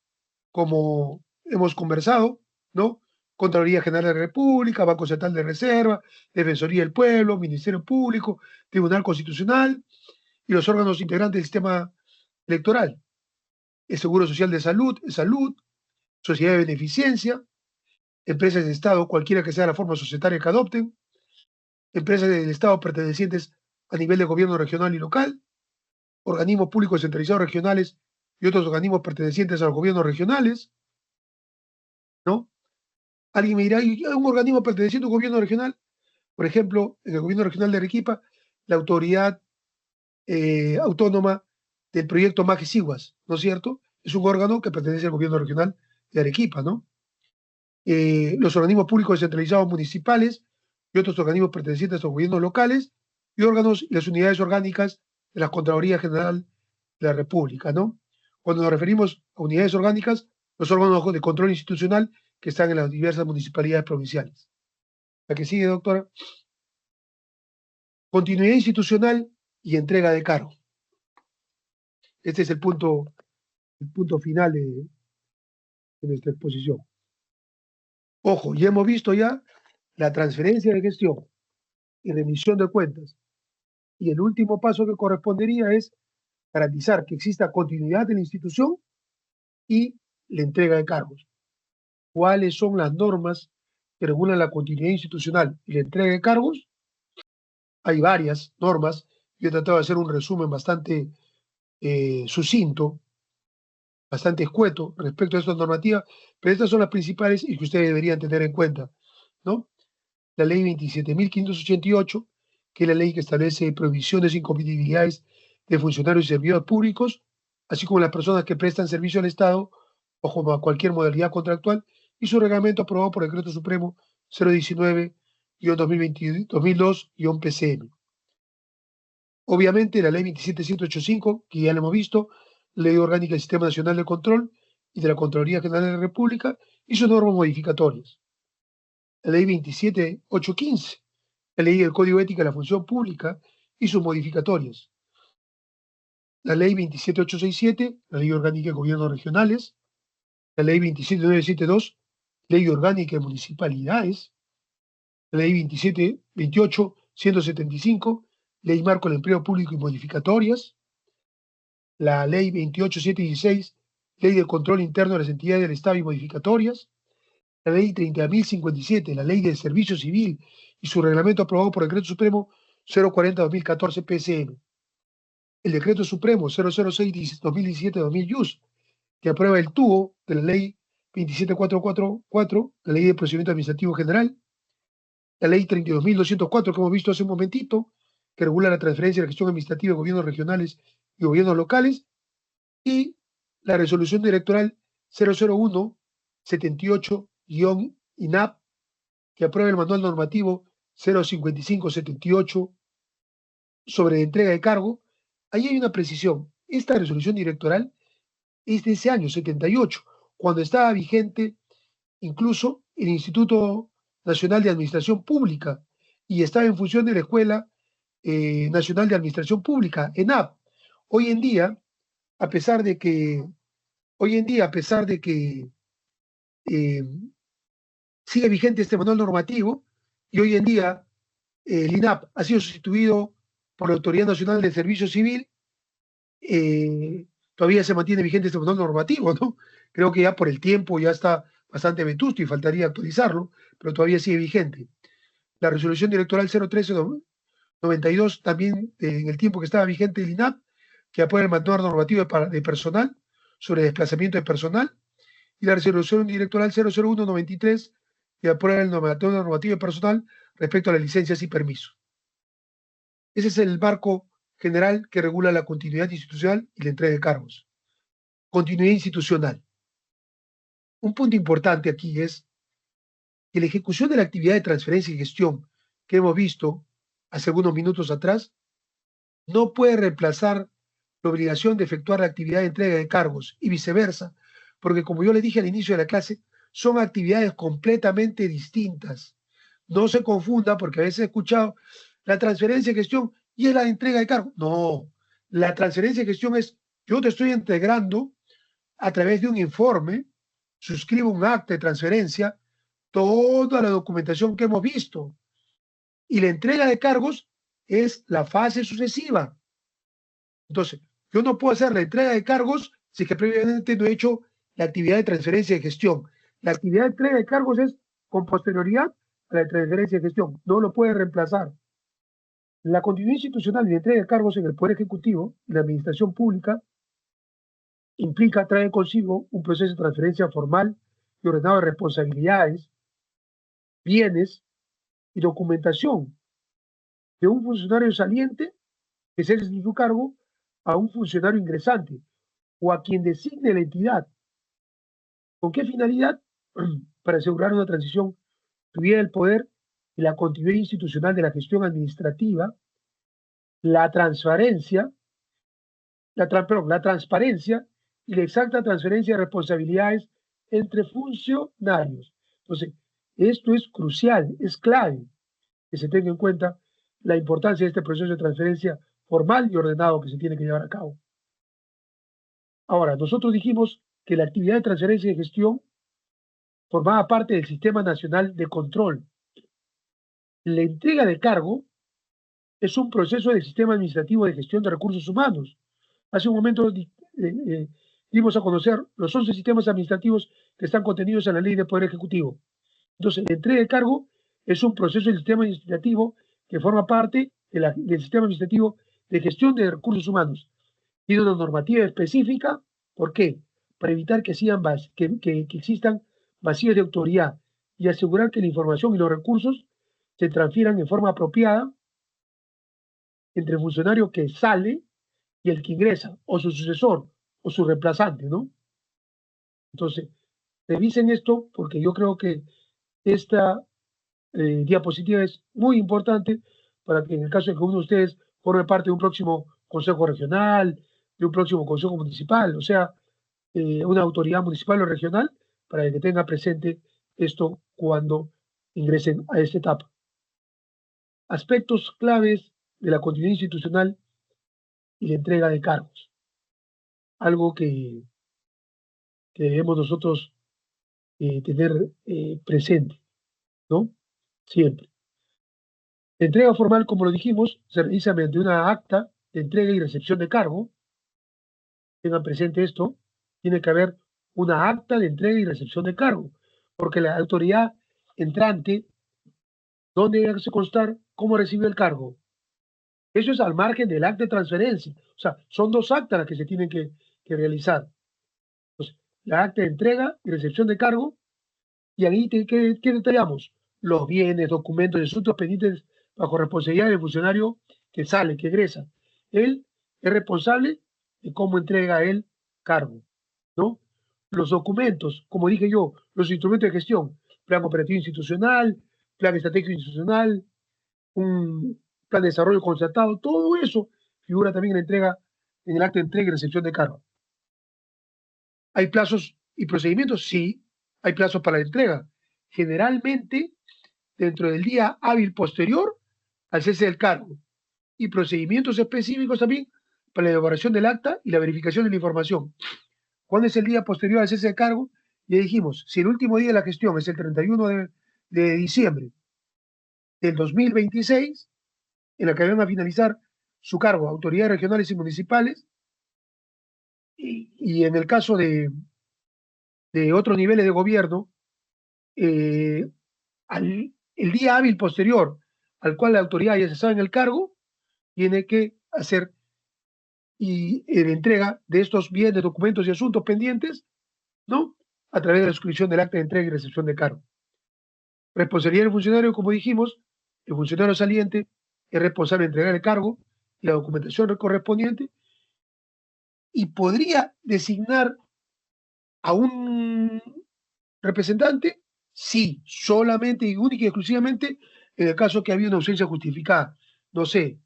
como hemos conversado, ¿no? Contraloría General de la República, Banco Central de Reserva, Defensoría del Pueblo, Ministerio Público, Tribunal Constitucional y los órganos integrantes del sistema electoral. El Seguro Social de Salud, Sociedad de Beneficencia, empresas de Estado, cualquiera que sea la forma societaria que adopten, empresas del Estado pertenecientes a nivel de gobierno regional y local, organismos públicos centralizados regionales y otros organismos pertenecientes a los gobiernos regionales, ¿no? Alguien me dirá, ¿hay un organismo perteneciente a un gobierno regional? Por ejemplo, en el gobierno regional de Arequipa, la autoridad autónoma del proyecto Majes-Iguas, ¿no es cierto? Es un órgano que pertenece al gobierno regional de Arequipa, ¿no? Los organismos públicos descentralizados municipales y otros organismos pertenecientes a los gobiernos locales y órganos y las unidades orgánicas de la Contraloría General de la República, ¿no? Cuando nos referimos a unidades orgánicas, los órganos de control institucional que están en las diversas municipalidades provinciales. La que sigue, doctora. Continuidad institucional y entrega de cargo. Este es el punto final de nuestra exposición. Ojo, ya hemos visto ya la transferencia de gestión y remisión de cuentas. Y el último paso que correspondería es garantizar que exista continuidad de la institución y la entrega de cargos. ¿Cuáles son las normas que regulan la continuidad institucional y la entrega de cargos? Hay varias normas. Yo he tratado de hacer un resumen bastante sucinto, bastante escueto respecto a estas normativas, pero estas son las principales y que ustedes deberían tener en cuenta, ¿no? La ley 27.588, que es la ley que establece prohibiciones e incompatibilidades de funcionarios y servidores públicos, así como las personas que prestan servicio al Estado o a cualquier modalidad contractual, y su reglamento aprobado por el Decreto Supremo 019-2002-PCM. Obviamente, la ley 27.185, que ya la hemos visto, Ley Orgánica del Sistema Nacional de Control y de la Contraloría General de la República, y sus normas modificatorias. La ley 27.815, la ley del Código Ética de la Función Pública y sus modificatorias. La ley 27.867, la ley orgánica de gobiernos regionales. La ley 27.972, ley orgánica de municipalidades. La ley 27.28.175, ley marco del empleo público y modificatorias. La ley 28.716, ley de control interno de las entidades del Estado y modificatorias. La ley 30.057, la ley del servicio civil y su reglamento aprobado por el Decreto Supremo 040-2014 PCM. El Decreto Supremo 006-2017-2000 YUS, que aprueba el TUO de la ley 27.444, la ley de procedimiento administrativo general. La ley 32.204, que hemos visto hace un momentito, que regula la transferencia de la gestión administrativa de gobiernos regionales y gobiernos locales. Y la resolución electoral 001-78-INAP, que aprueba el manual normativo 055-78 sobre entrega de cargo, ahí hay una precisión. Esta resolución directoral es de ese año, 78, cuando estaba vigente incluso el Instituto Nacional de Administración Pública y estaba en función de la Escuela Nacional de Administración Pública, ENAP. Hoy en día, a pesar de que, eh, sigue vigente este manual normativo y hoy en día el INAP ha sido sustituido por la Autoridad Nacional de Servicio Civil, todavía se mantiene vigente este manual normativo, ¿no? Creo que ya por el tiempo ya está bastante vetusto y faltaría actualizarlo, pero todavía sigue vigente. La resolución directoral 01392 también en el tiempo que estaba vigente el INAP, que aprueba el manual normativo de personal sobre desplazamiento de personal, y la resolución directoral 00193 que aprueba el manual normativo de personal respecto a las licencias y permisos. Ese es el marco general que regula la continuidad institucional y la entrega de cargos. Continuidad institucional. Un punto importante aquí es que la ejecución de la actividad de transferencia y gestión que hemos visto hace algunos minutos atrás no puede reemplazar la obligación de efectuar la actividad de entrega de cargos y viceversa, porque como yo le dije al inicio de la clase, son actividades completamente distintas. No se confunda, porque a veces he escuchado la transferencia de gestión y es la entrega de cargos. No, la transferencia de gestión es, yo te estoy integrando a través de un informe, suscribo un acta de transferencia, toda la documentación que hemos visto. Y la entrega de cargos es la fase sucesiva. Entonces, yo no puedo hacer la entrega de cargos si es que previamente no he hecho la actividad de transferencia de gestión. La actividad de entrega de cargos es con posterioridad a la transferencia de gestión. No lo puede reemplazar. La continuidad institucional y la entrega de cargos en el Poder Ejecutivo y la Administración Pública implica, trae consigo un proceso de transferencia formal y ordenado de responsabilidades, bienes y documentación de un funcionario saliente que ejerce su cargo a un funcionario ingresante o a quien designe la entidad. ¿Con qué finalidad? Para asegurar una transición fluida del poder y la continuidad institucional de la gestión administrativa, la transparencia y la exacta transferencia de responsabilidades entre funcionarios. Entonces, esto es crucial, es clave que se tenga en cuenta la importancia de este proceso de transferencia formal y ordenado que se tiene que llevar a cabo. Ahora, nosotros dijimos que la actividad de transferencia y gestión formaba parte del Sistema Nacional de Control. La entrega de cargo es un proceso del Sistema Administrativo de Gestión de Recursos Humanos. Hace un momento dimos a conocer los 11 sistemas administrativos que están contenidos en la Ley de Poder Ejecutivo. Entonces, la entrega de cargo es un proceso del sistema administrativo que forma parte del sistema administrativo de gestión de recursos humanos. Tiene una normativa específica. ¿Por qué? Para evitar que existan vacíos de autoridad y asegurar que la información y los recursos se transfieran en forma apropiada entre el funcionario que sale y el que ingresa, o su sucesor, o su reemplazante, ¿no? Entonces, revisen esto porque yo creo que esta diapositiva es muy importante para que en el caso de que uno de ustedes forme parte de un próximo consejo regional, de un próximo consejo municipal, o sea, una autoridad municipal o regional, para que tenga presente esto cuando ingresen a esta etapa. Aspectos claves de la continuidad institucional y la entrega de cargos. Algo que debemos nosotros tener presente, ¿no? Siempre. La entrega formal, como lo dijimos, se realiza mediante una acta de entrega y recepción de cargo. Tengan presente esto, tiene que haber una acta de entrega y recepción de cargo, porque la autoridad entrante, ¿dónde debe constar cómo recibió el cargo? Eso es al margen del acta de transferencia. O sea, son dos actas las que se tienen que realizar. Entonces, la acta de entrega y recepción de cargo, y ahí ¿qué detallamos? Los bienes, documentos y asuntos pendientes bajo responsabilidad del funcionario que sale, que egresa. Él es responsable de cómo entrega el cargo, ¿no? Los documentos, como dije yo, los instrumentos de gestión, plan operativo institucional, plan estratégico institucional, un plan de desarrollo constatado, todo eso figura también en la entrega, en el acta de entrega y recepción de cargo. ¿Hay plazos y procedimientos? Sí, hay plazos para la entrega. Generalmente, dentro del día hábil posterior al cese del cargo. Y procedimientos específicos también para la elaboración del acta y la verificación de la información. ¿Cuándo es el día posterior al cese de cargo? Ya dijimos, si el último día de la gestión es el 31 de diciembre del 2026, en la que van a finalizar su cargo autoridades regionales y municipales, y en el caso de otros niveles de gobierno, el día hábil posterior al cual la autoridad ya cesado en el cargo, tiene que hacer y entrega de estos bienes, documentos y asuntos pendientes, ¿no? A través de la suscripción del acta de entrega y recepción de cargo. Responsabilidad del funcionario, como dijimos, el funcionario saliente es responsable de entregar el cargo y la documentación correspondiente y podría designar a un representante, sí, solamente y única y exclusivamente en el caso que había una ausencia justificada. No sé,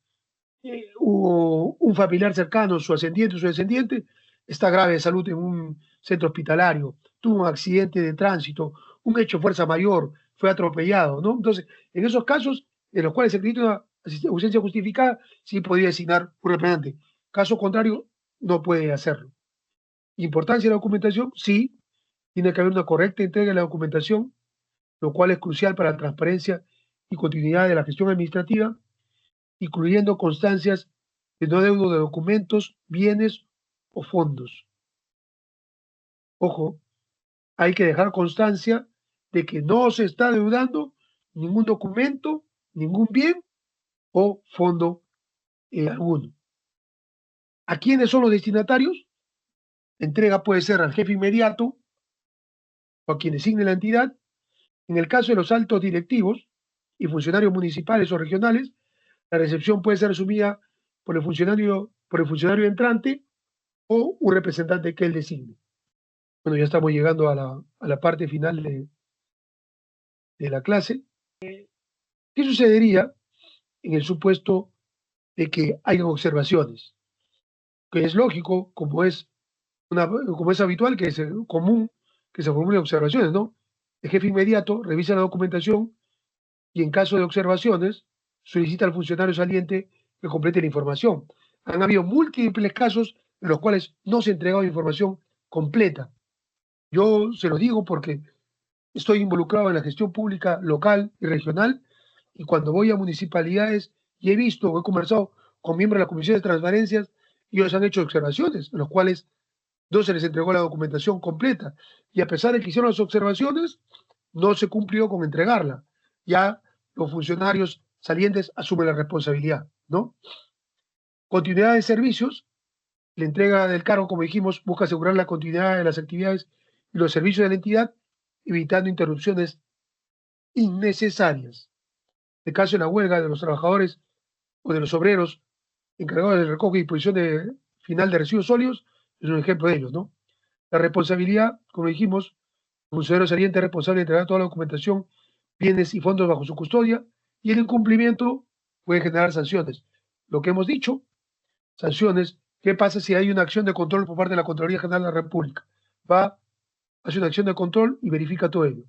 hubo un familiar cercano, su ascendiente o su descendiente, está grave de salud en un centro hospitalario, tuvo un accidente de tránsito, un hecho de fuerza mayor, fue atropellado, ¿no? Entonces, en esos casos en los cuales se acredita una ausencia justificada, sí podría designar un representante. Caso contrario, no puede hacerlo. Importancia de la documentación, sí, tiene que haber una correcta entrega de la documentación, lo cual es crucial para la transparencia y continuidad de la gestión administrativa, incluyendo constancias de no deudo de documentos, bienes o fondos. Ojo, hay que dejar constancia de que no se está deudando ningún documento, ningún bien o fondo alguno. ¿A quiénes son los destinatarios? La entrega puede ser al jefe inmediato o a quien designe la entidad. En el caso de los altos directivos y funcionarios municipales o regionales, la recepción puede ser asumida por el funcionario entrante o un representante que él designe. Bueno, ya estamos llegando a la parte final de la clase. ¿Qué sucedería en el supuesto de que hayan observaciones? Que es lógico, como es habitual, que es común que se formulen observaciones, ¿no? El jefe inmediato revisa la documentación y en caso de observaciones solicita al funcionario saliente que complete la información. Han habido múltiples casos en los cuales no se ha entregado información completa. Yo se lo digo porque estoy involucrado en la gestión pública local y regional y cuando voy a municipalidades y he visto o he conversado con miembros de la Comisión de Transparencias, ellos han hecho observaciones en los cuales no se les entregó la documentación completa y a pesar de que hicieron las observaciones, no se cumplió con entregarla. Ya los funcionarios salientes asumen la responsabilidad, ¿no? Continuidad de servicios. La entrega del cargo, como dijimos, busca asegurar la continuidad de las actividades y los servicios de la entidad, evitando interrupciones innecesarias. En el caso de la huelga de los trabajadores o de los obreros encargados del recoge y disposición final de residuos sólidos, es un ejemplo de ellos, ¿no? La responsabilidad, como dijimos, el funcionario saliente es responsable de entregar toda la documentación, bienes y fondos bajo su custodia, y el incumplimiento puede generar sanciones. Lo que hemos dicho, sanciones. ¿Qué pasa si hay una acción de control por parte de la Contraloría General de la República? Va, hace una acción de control y verifica todo ello.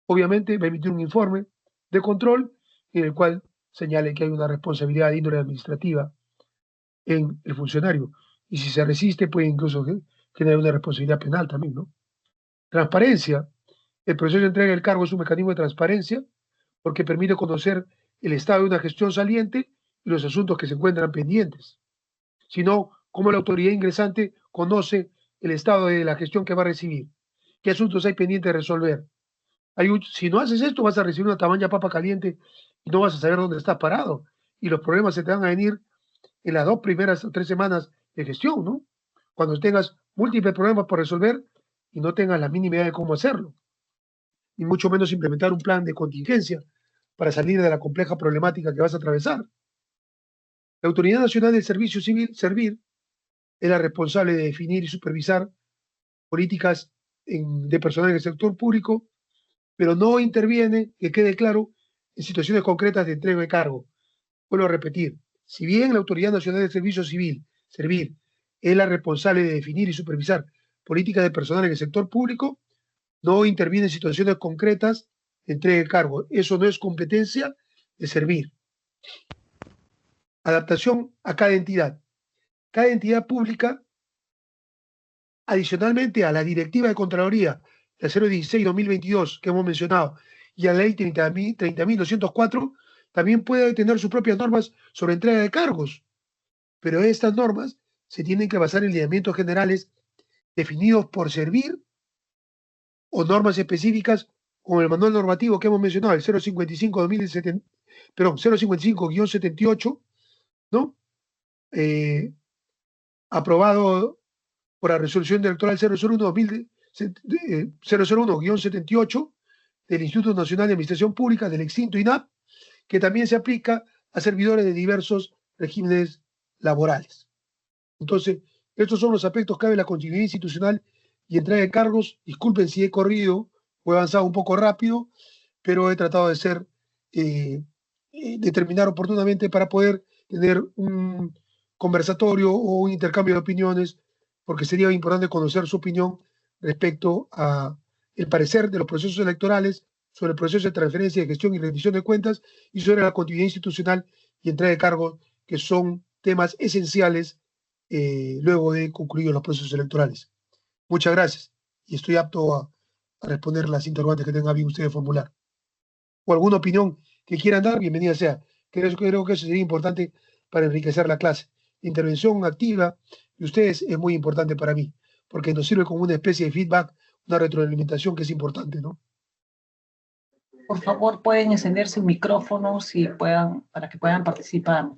Obviamente va a emitir un informe de control en el cual señale que hay una responsabilidad de índole administrativa en el funcionario. Y si se resiste, puede incluso generar una responsabilidad penal también, ¿no? Transparencia. El proceso de entrega del cargo es un mecanismo de transparencia porque permite conocer el estado de una gestión saliente y los asuntos que se encuentran pendientes. Sino cómo la autoridad ingresante conoce el estado de la gestión que va a recibir, qué asuntos hay pendientes de resolver. Si no haces esto, vas a recibir una tamaña papa caliente y no vas a saber dónde estás parado. Y los problemas se te van a venir en las 2 primeras o 3 semanas de gestión, ¿no? Cuando tengas múltiples problemas por resolver y no tengas la mínima idea de cómo hacerlo. Y mucho menos implementar un plan de contingencia para salir de la compleja problemática que vas a atravesar. La Autoridad Nacional del Servicio Civil, Servir, es la responsable de definir y supervisar políticas de personal en el sector público, pero no interviene, que quede claro, en situaciones concretas de entrega de cargo. Vuelvo a repetir, si bien la Autoridad Nacional de Servicio Civil, Servir, es la responsable de definir y supervisar políticas de personal en el sector público, no interviene en situaciones concretas de entrega de cargo. Eso no es competencia de Servir. Adaptación a cada entidad. Cada entidad pública, adicionalmente a la Directiva de Contraloría, la 016-2022 que hemos mencionado, y a la Ley 30.204, también puede tener sus propias normas sobre entrega de cargos, pero estas normas se tienen que basar en lineamientos generales definidos por Servir o normas específicas como el manual normativo que hemos mencionado, el 055-2070, perdón, 055-78, ¿no? Aprobado por la resolución electoral 001-78 del Instituto Nacional de Administración Pública, del extinto INAP, que también se aplica a servidores de diversos regímenes laborales. Entonces, estos son los aspectos clave de la continuidad institucional y entrega de cargos. Disculpen si he corrido o he avanzado un poco rápido, pero he tratado de terminar oportunamente para poder tener un conversatorio o un intercambio de opiniones, porque sería importante conocer su opinión respecto a el parecer de los procesos electorales, sobre el proceso de transferencia de gestión y rendición de cuentas y sobre la continuidad institucional y entrega de cargos, que son temas esenciales luego de concluidos los procesos electorales. Muchas gracias y estoy apto a responder las interrogantes que tengan bien ustedes formular. O alguna opinión que quieran dar, bienvenida sea. Creo que eso sería importante para enriquecer la clase. La intervención activa de ustedes es muy importante para mí, porque nos sirve como una especie de feedback, una retroalimentación que es importante, ¿no? Por favor, pueden encender sus micrófonos y para que puedan participar.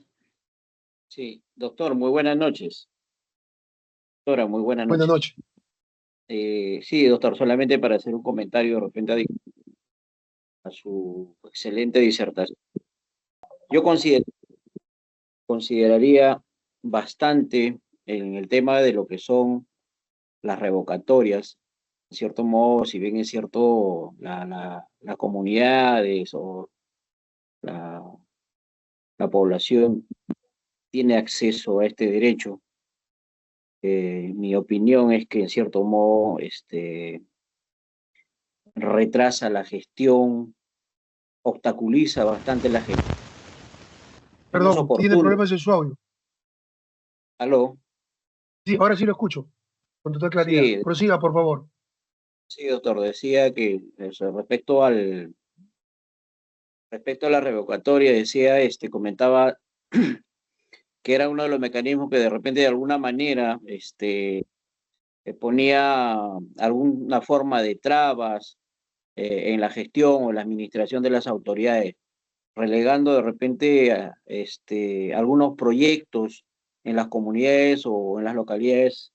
Sí, doctor, muy buenas noches. Doctora, muy buenas noches. Buenas noches. Sí, doctor, solamente para hacer un comentario de repente a su excelente disertación. Yo consideraría bastante en el tema de lo que son las revocatorias, en cierto modo, si bien es cierto, las comunidades o la población tiene acceso a este derecho. Mi opinión es que en cierto modo retrasa la gestión, obstaculiza bastante la gestión. Perdón, tiene problemas en su audio. ¿Aló? Sí, ahora sí lo escucho, con total claridad. Sí, prosiga, por favor. sí, doctor, decía que respecto a la revocatoria, decía, comentaba que era uno de los mecanismos que de repente de alguna manera ponía alguna forma de trabas en la gestión o la administración de las autoridades, relegando de repente algunos proyectos en las comunidades o en las localidades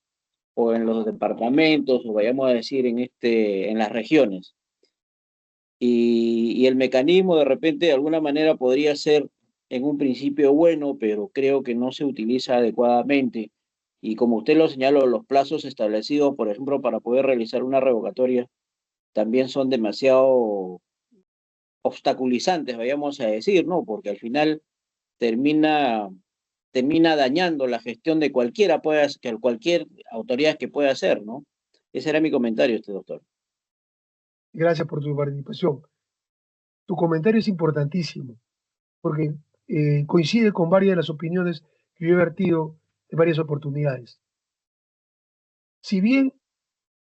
o en los departamentos, o vayamos a decir en las regiones. Y el mecanismo de repente de alguna manera podría ser en un principio bueno, pero creo que no se utiliza adecuadamente. Y como usted lo señaló, los plazos establecidos, por ejemplo, para poder realizar una revocatoria, también son demasiado obstaculizantes, vayamos a decir, ¿no? Porque al final termina dañando la gestión de cualquier autoridad que pueda hacer, ¿no? Ese era mi comentario, doctor. Gracias por tu participación. Tu comentario es importantísimo, porque coincide con varias de las opiniones que yo he vertido en varias oportunidades. Si bien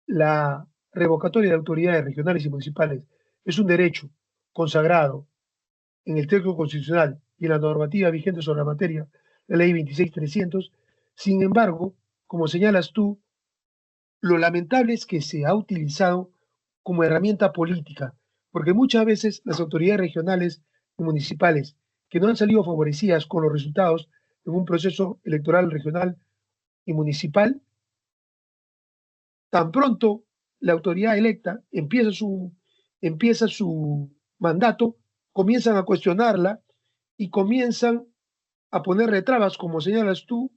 la revocatoria de autoridades regionales y municipales es un derecho consagrado en el texto constitucional y en la normativa vigente sobre la materia, la ley 26.300, sin embargo, como señalas tú, lo lamentable es que se ha utilizado como herramienta política, porque muchas veces las autoridades regionales y municipales que no han salido favorecidas con los resultados en un proceso electoral regional y municipal, tan pronto la autoridad electa empieza su mandato, comienzan a cuestionarla y comienzan a ponerle trabas, como señalas tú,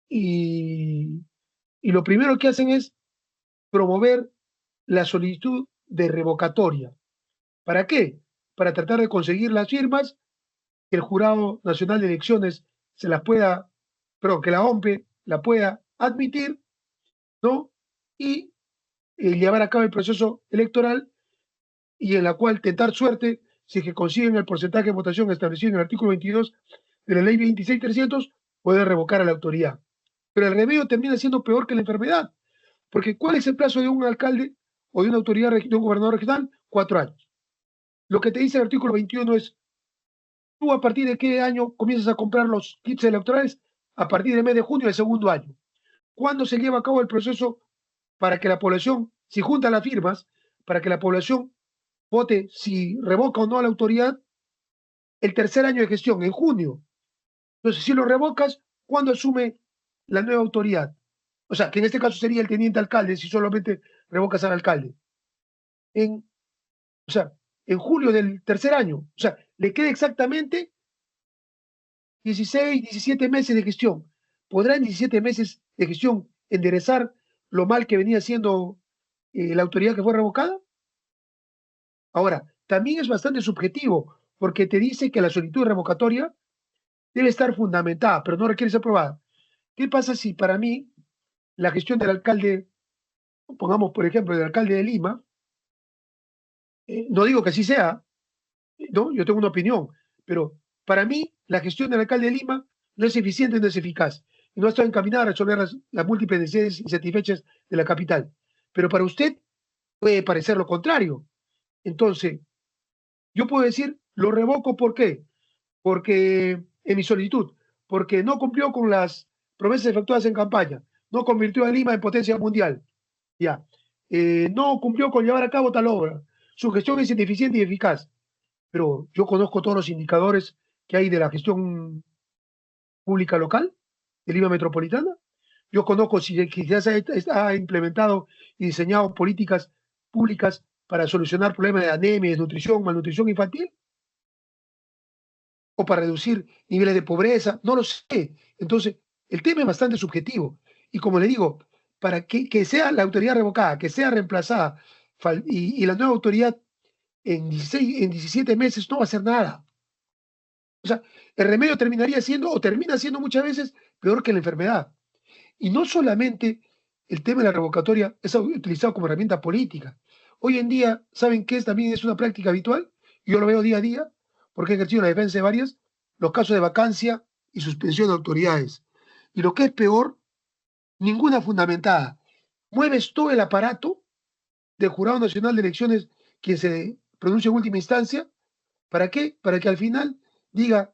y lo primero que hacen es promover la solicitud de revocatoria. ¿Para qué? Para tratar de conseguir las firmas que el Jurado Nacional de Elecciones se las pueda, pero que la OMPE la pueda admitir, ¿no? Y llevar a cabo el proceso electoral y en la cual tentar suerte si es que consiguen el porcentaje de votación establecido en el artículo 22 de la ley 26.300, puede revocar a la autoridad. Pero el remedio termina siendo peor que la enfermedad, porque ¿cuál es el plazo de un alcalde o de una autoridad, de un gobernador regional? 4 años. Lo que te dice el artículo 21 es, ¿tú a partir de qué año comienzas a comprar los kits electorales? A partir del mes de junio del segundo año. ¿Cuándo se lleva a cabo el proceso para que la población, si junta las firmas, para que la población vote si revoca o no a la autoridad? El tercer año de gestión, en junio. Entonces, si lo revocas, ¿cuándo asume la nueva autoridad? O sea, que en este caso sería el teniente alcalde, si solamente revocas al alcalde. O sea, en julio del tercer año. O sea, le queda exactamente 16, 17 meses de gestión. ¿Podrá en 17 meses de gestión enderezar lo mal que venía haciendo la autoridad que fue revocada? Ahora, también es bastante subjetivo, porque te dice que la solicitud revocatoria debe estar fundamentada, pero no requiere ser aprobada. ¿Qué pasa si para mí la gestión del alcalde, pongamos por ejemplo el alcalde de Lima, no digo que así sea, ¿no? Yo tengo una opinión, pero para mí la gestión del alcalde de Lima no es eficiente, no es eficaz, y no está encaminada a resolver las múltiples necesidades insatisfechas de la capital. Pero para usted puede parecer lo contrario. Entonces, yo puedo decir, lo revoco, ¿por qué? Porque en mi solicitud, porque no cumplió con las promesas efectuadas en campaña, no convirtió a Lima en potencia mundial, ya, no cumplió con llevar a cabo tal obra, su gestión es ineficiente y eficaz, pero yo conozco todos los indicadores que hay de la gestión pública local de Lima Metropolitana, yo conozco si quizás ha implementado y diseñado políticas públicas para solucionar problemas de anemia, desnutrición, malnutrición infantil, o para reducir niveles de pobreza, no lo sé. Entonces, el tema es bastante subjetivo. Y como le digo, para que sea la autoridad revocada, que sea reemplazada, y la nueva autoridad en 16, en 17 meses no va a hacer nada. O sea, el remedio terminaría siendo, o termina siendo muchas veces, peor que la enfermedad. Y no solamente el tema de la revocatoria es utilizado como herramienta política. Hoy en día, ¿saben qué también es una práctica habitual? Yo lo veo día a día, porque he ejercido la defensa de varias, los casos de vacancia y suspensión de autoridades. Y lo que es peor, ninguna fundamentada. Mueves todo el aparato del Jurado Nacional de Elecciones, quien se pronuncia en última instancia. ¿Para qué? Para que al final diga,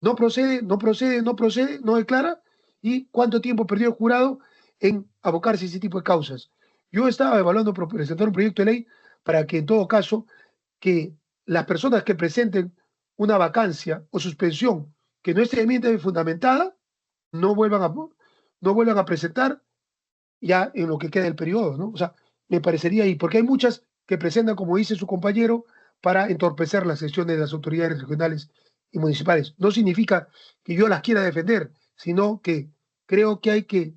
no procede, no procede, no procede, no declara, y cuánto tiempo perdió el jurado en abocarse a ese tipo de causas. Yo estaba evaluando presentar un proyecto de ley para que en todo caso que las personas que presenten una vacancia o suspensión que no esté debidamente fundamentada no vuelvan a presentar ya en lo que queda del periodo, ¿no? O sea, me parecería ahí, porque hay muchas que presentan, como dice su compañero, para entorpecer las sesiones de las autoridades regionales y municipales. No significa que yo las quiera defender, sino que creo que hay que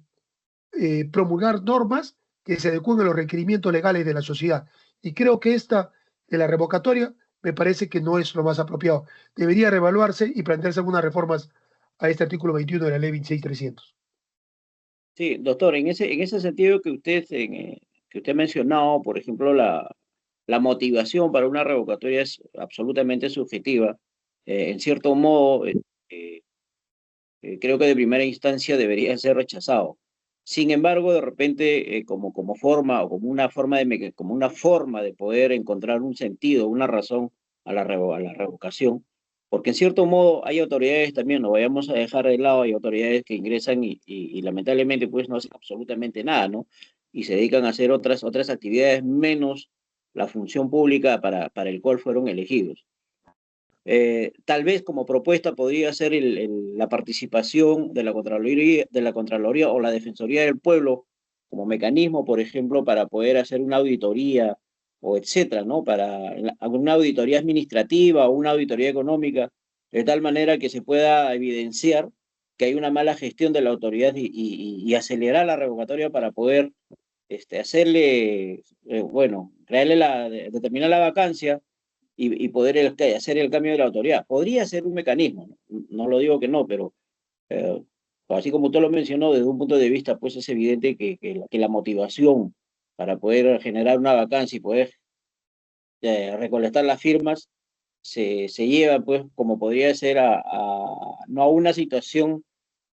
promulgar normas que se adecúen a los requerimientos legales de la sociedad. Y creo que esta de la revocatoria me parece que no es lo más apropiado. Debería reevaluarse y plantearse algunas reformas a este artículo 21 de la ley 26.300. Sí, doctor, en ese sentido que usted ha mencionado, por ejemplo, la motivación para una revocatoria es absolutamente subjetiva. En cierto modo, eh, creo que de primera instancia debería ser rechazado. Sin embargo, de repente, como forma o como una forma de poder encontrar un sentido, una razón a la revocación, porque en cierto modo hay autoridades también, no vayamos a dejar de lado, hay autoridades que ingresan y lamentablemente pues no hacen absolutamente nada, ¿no? Y se dedican a hacer otras actividades menos la función pública para el cual fueron elegidos. Tal vez como propuesta podría ser la participación de la Contraloría o la Defensoría del Pueblo como mecanismo, por ejemplo, para poder hacer una auditoría o etcétera, ¿no? Para una auditoría administrativa o una auditoría económica, de tal manera que se pueda evidenciar que hay una mala gestión de la autoridad y acelerar la revocatoria para poder hacerle, bueno, determinar la vacancia y poder hacer el cambio de la autoridad. Podría ser un mecanismo, no lo digo que no, pero así como usted lo mencionó, desde un punto de vista, pues es evidente que la motivación para poder generar una vacancia y poder recolectar las firmas se lleva, pues, como podría ser no a una situación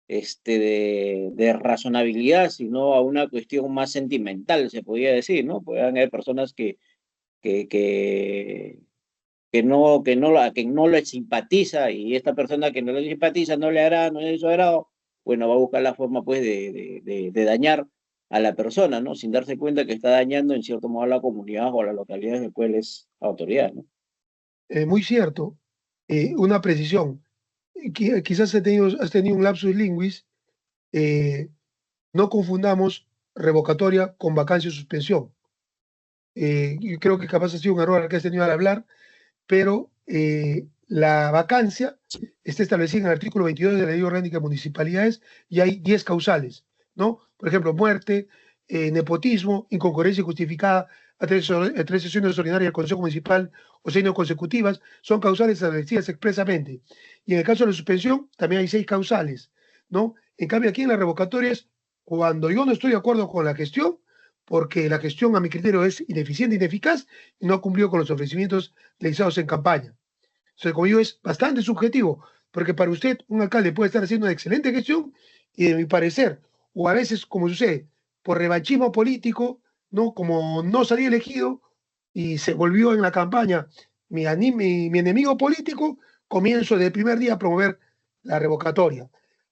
de razonabilidad, sino a una cuestión más sentimental, se podría decir, ¿no? Pueden haber personas que, que, que no le simpatiza, y esta persona que no le simpatiza no le hará, no le es de su agrado, bueno, va a buscar la forma, pues, de dañar a la persona, ¿no? Sin darse cuenta que está dañando, en cierto modo, a la comunidad o a la localidad del cual es autoridad, ¿no? Muy cierto. Una precisión. Quizás has tenido un lapsus linguis. No confundamos revocatoria con vacancia o suspensión. Yo creo que capaz ha sido un error al que has tenido al hablar, pero la vacancia está establecida en el artículo 22 de la Ley Orgánica de Municipalidades y hay 10 causales, ¿no? Por ejemplo, muerte, nepotismo, inconcurrencia justificada a tres sesiones ordinarias del Consejo Municipal o 6 no consecutivas, son causales establecidas expresamente. Y en el caso de la suspensión, también hay 6 causales, ¿no? En cambio, aquí en las revocatorias, cuando yo no estoy de acuerdo con la gestión, porque la gestión a mi criterio es ineficiente, ineficaz, y no ha cumplido con los ofrecimientos realizados en campaña. Entonces, como digo, es bastante subjetivo, porque para usted un alcalde puede estar haciendo una excelente gestión y de mi parecer, o a veces, como sucede, por revanchismo político, ¿no? Como no salí elegido y se volvió en la campaña mi enemigo político, comienzo desde el primer día a promover la revocatoria.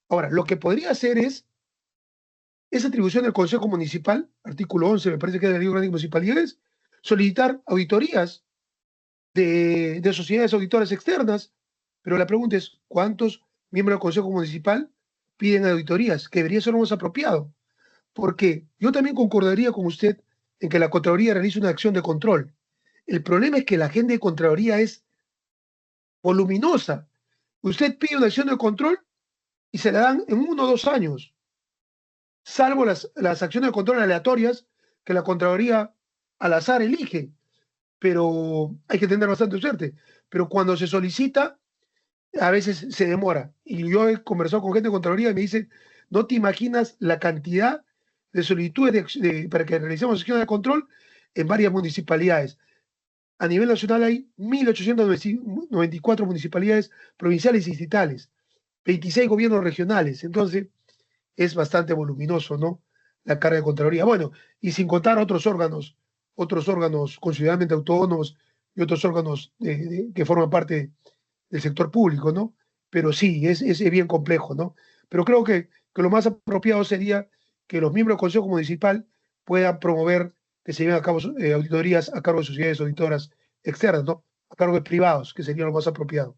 Ahora, lo que podría hacer es atribución del Consejo Municipal, artículo 11, me parece que es de la Ley Orgánica de Municipalidades, solicitar auditorías de sociedades auditoras externas, pero la pregunta es, ¿cuántos miembros del Consejo Municipal piden auditorías? Que debería ser lo más apropiado, porque yo también concordaría con usted en que la Contraloría realice una acción de control. El problema es que la agenda de Contraloría es voluminosa. Usted pide una acción de control y se la dan en 1 o 2 años, salvo las acciones de control aleatorias que la Contraloría al azar elige, pero hay que tener bastante suerte. Pero cuando se solicita, a veces se demora. Y yo he conversado con gente de Contraloría y me dice, no te imaginas la cantidad de solicitudes para que realicemos acciones de control en varias municipalidades. A nivel nacional hay 1.894 municipalidades provinciales y distritales, 26 gobiernos regionales. Entonces, es bastante voluminoso, ¿no? La carga de Contraloría. Bueno, y sin contar otros órganos considerablemente autónomos y otros órganos que forman parte del sector público, ¿no? Pero sí, es bien complejo, ¿no? Pero creo que lo más apropiado sería que los miembros del Consejo Municipal puedan promover que se lleven a cabo auditorías a cargo de sociedades auditoras externas, ¿no? A cargo de privados, que sería lo más apropiado.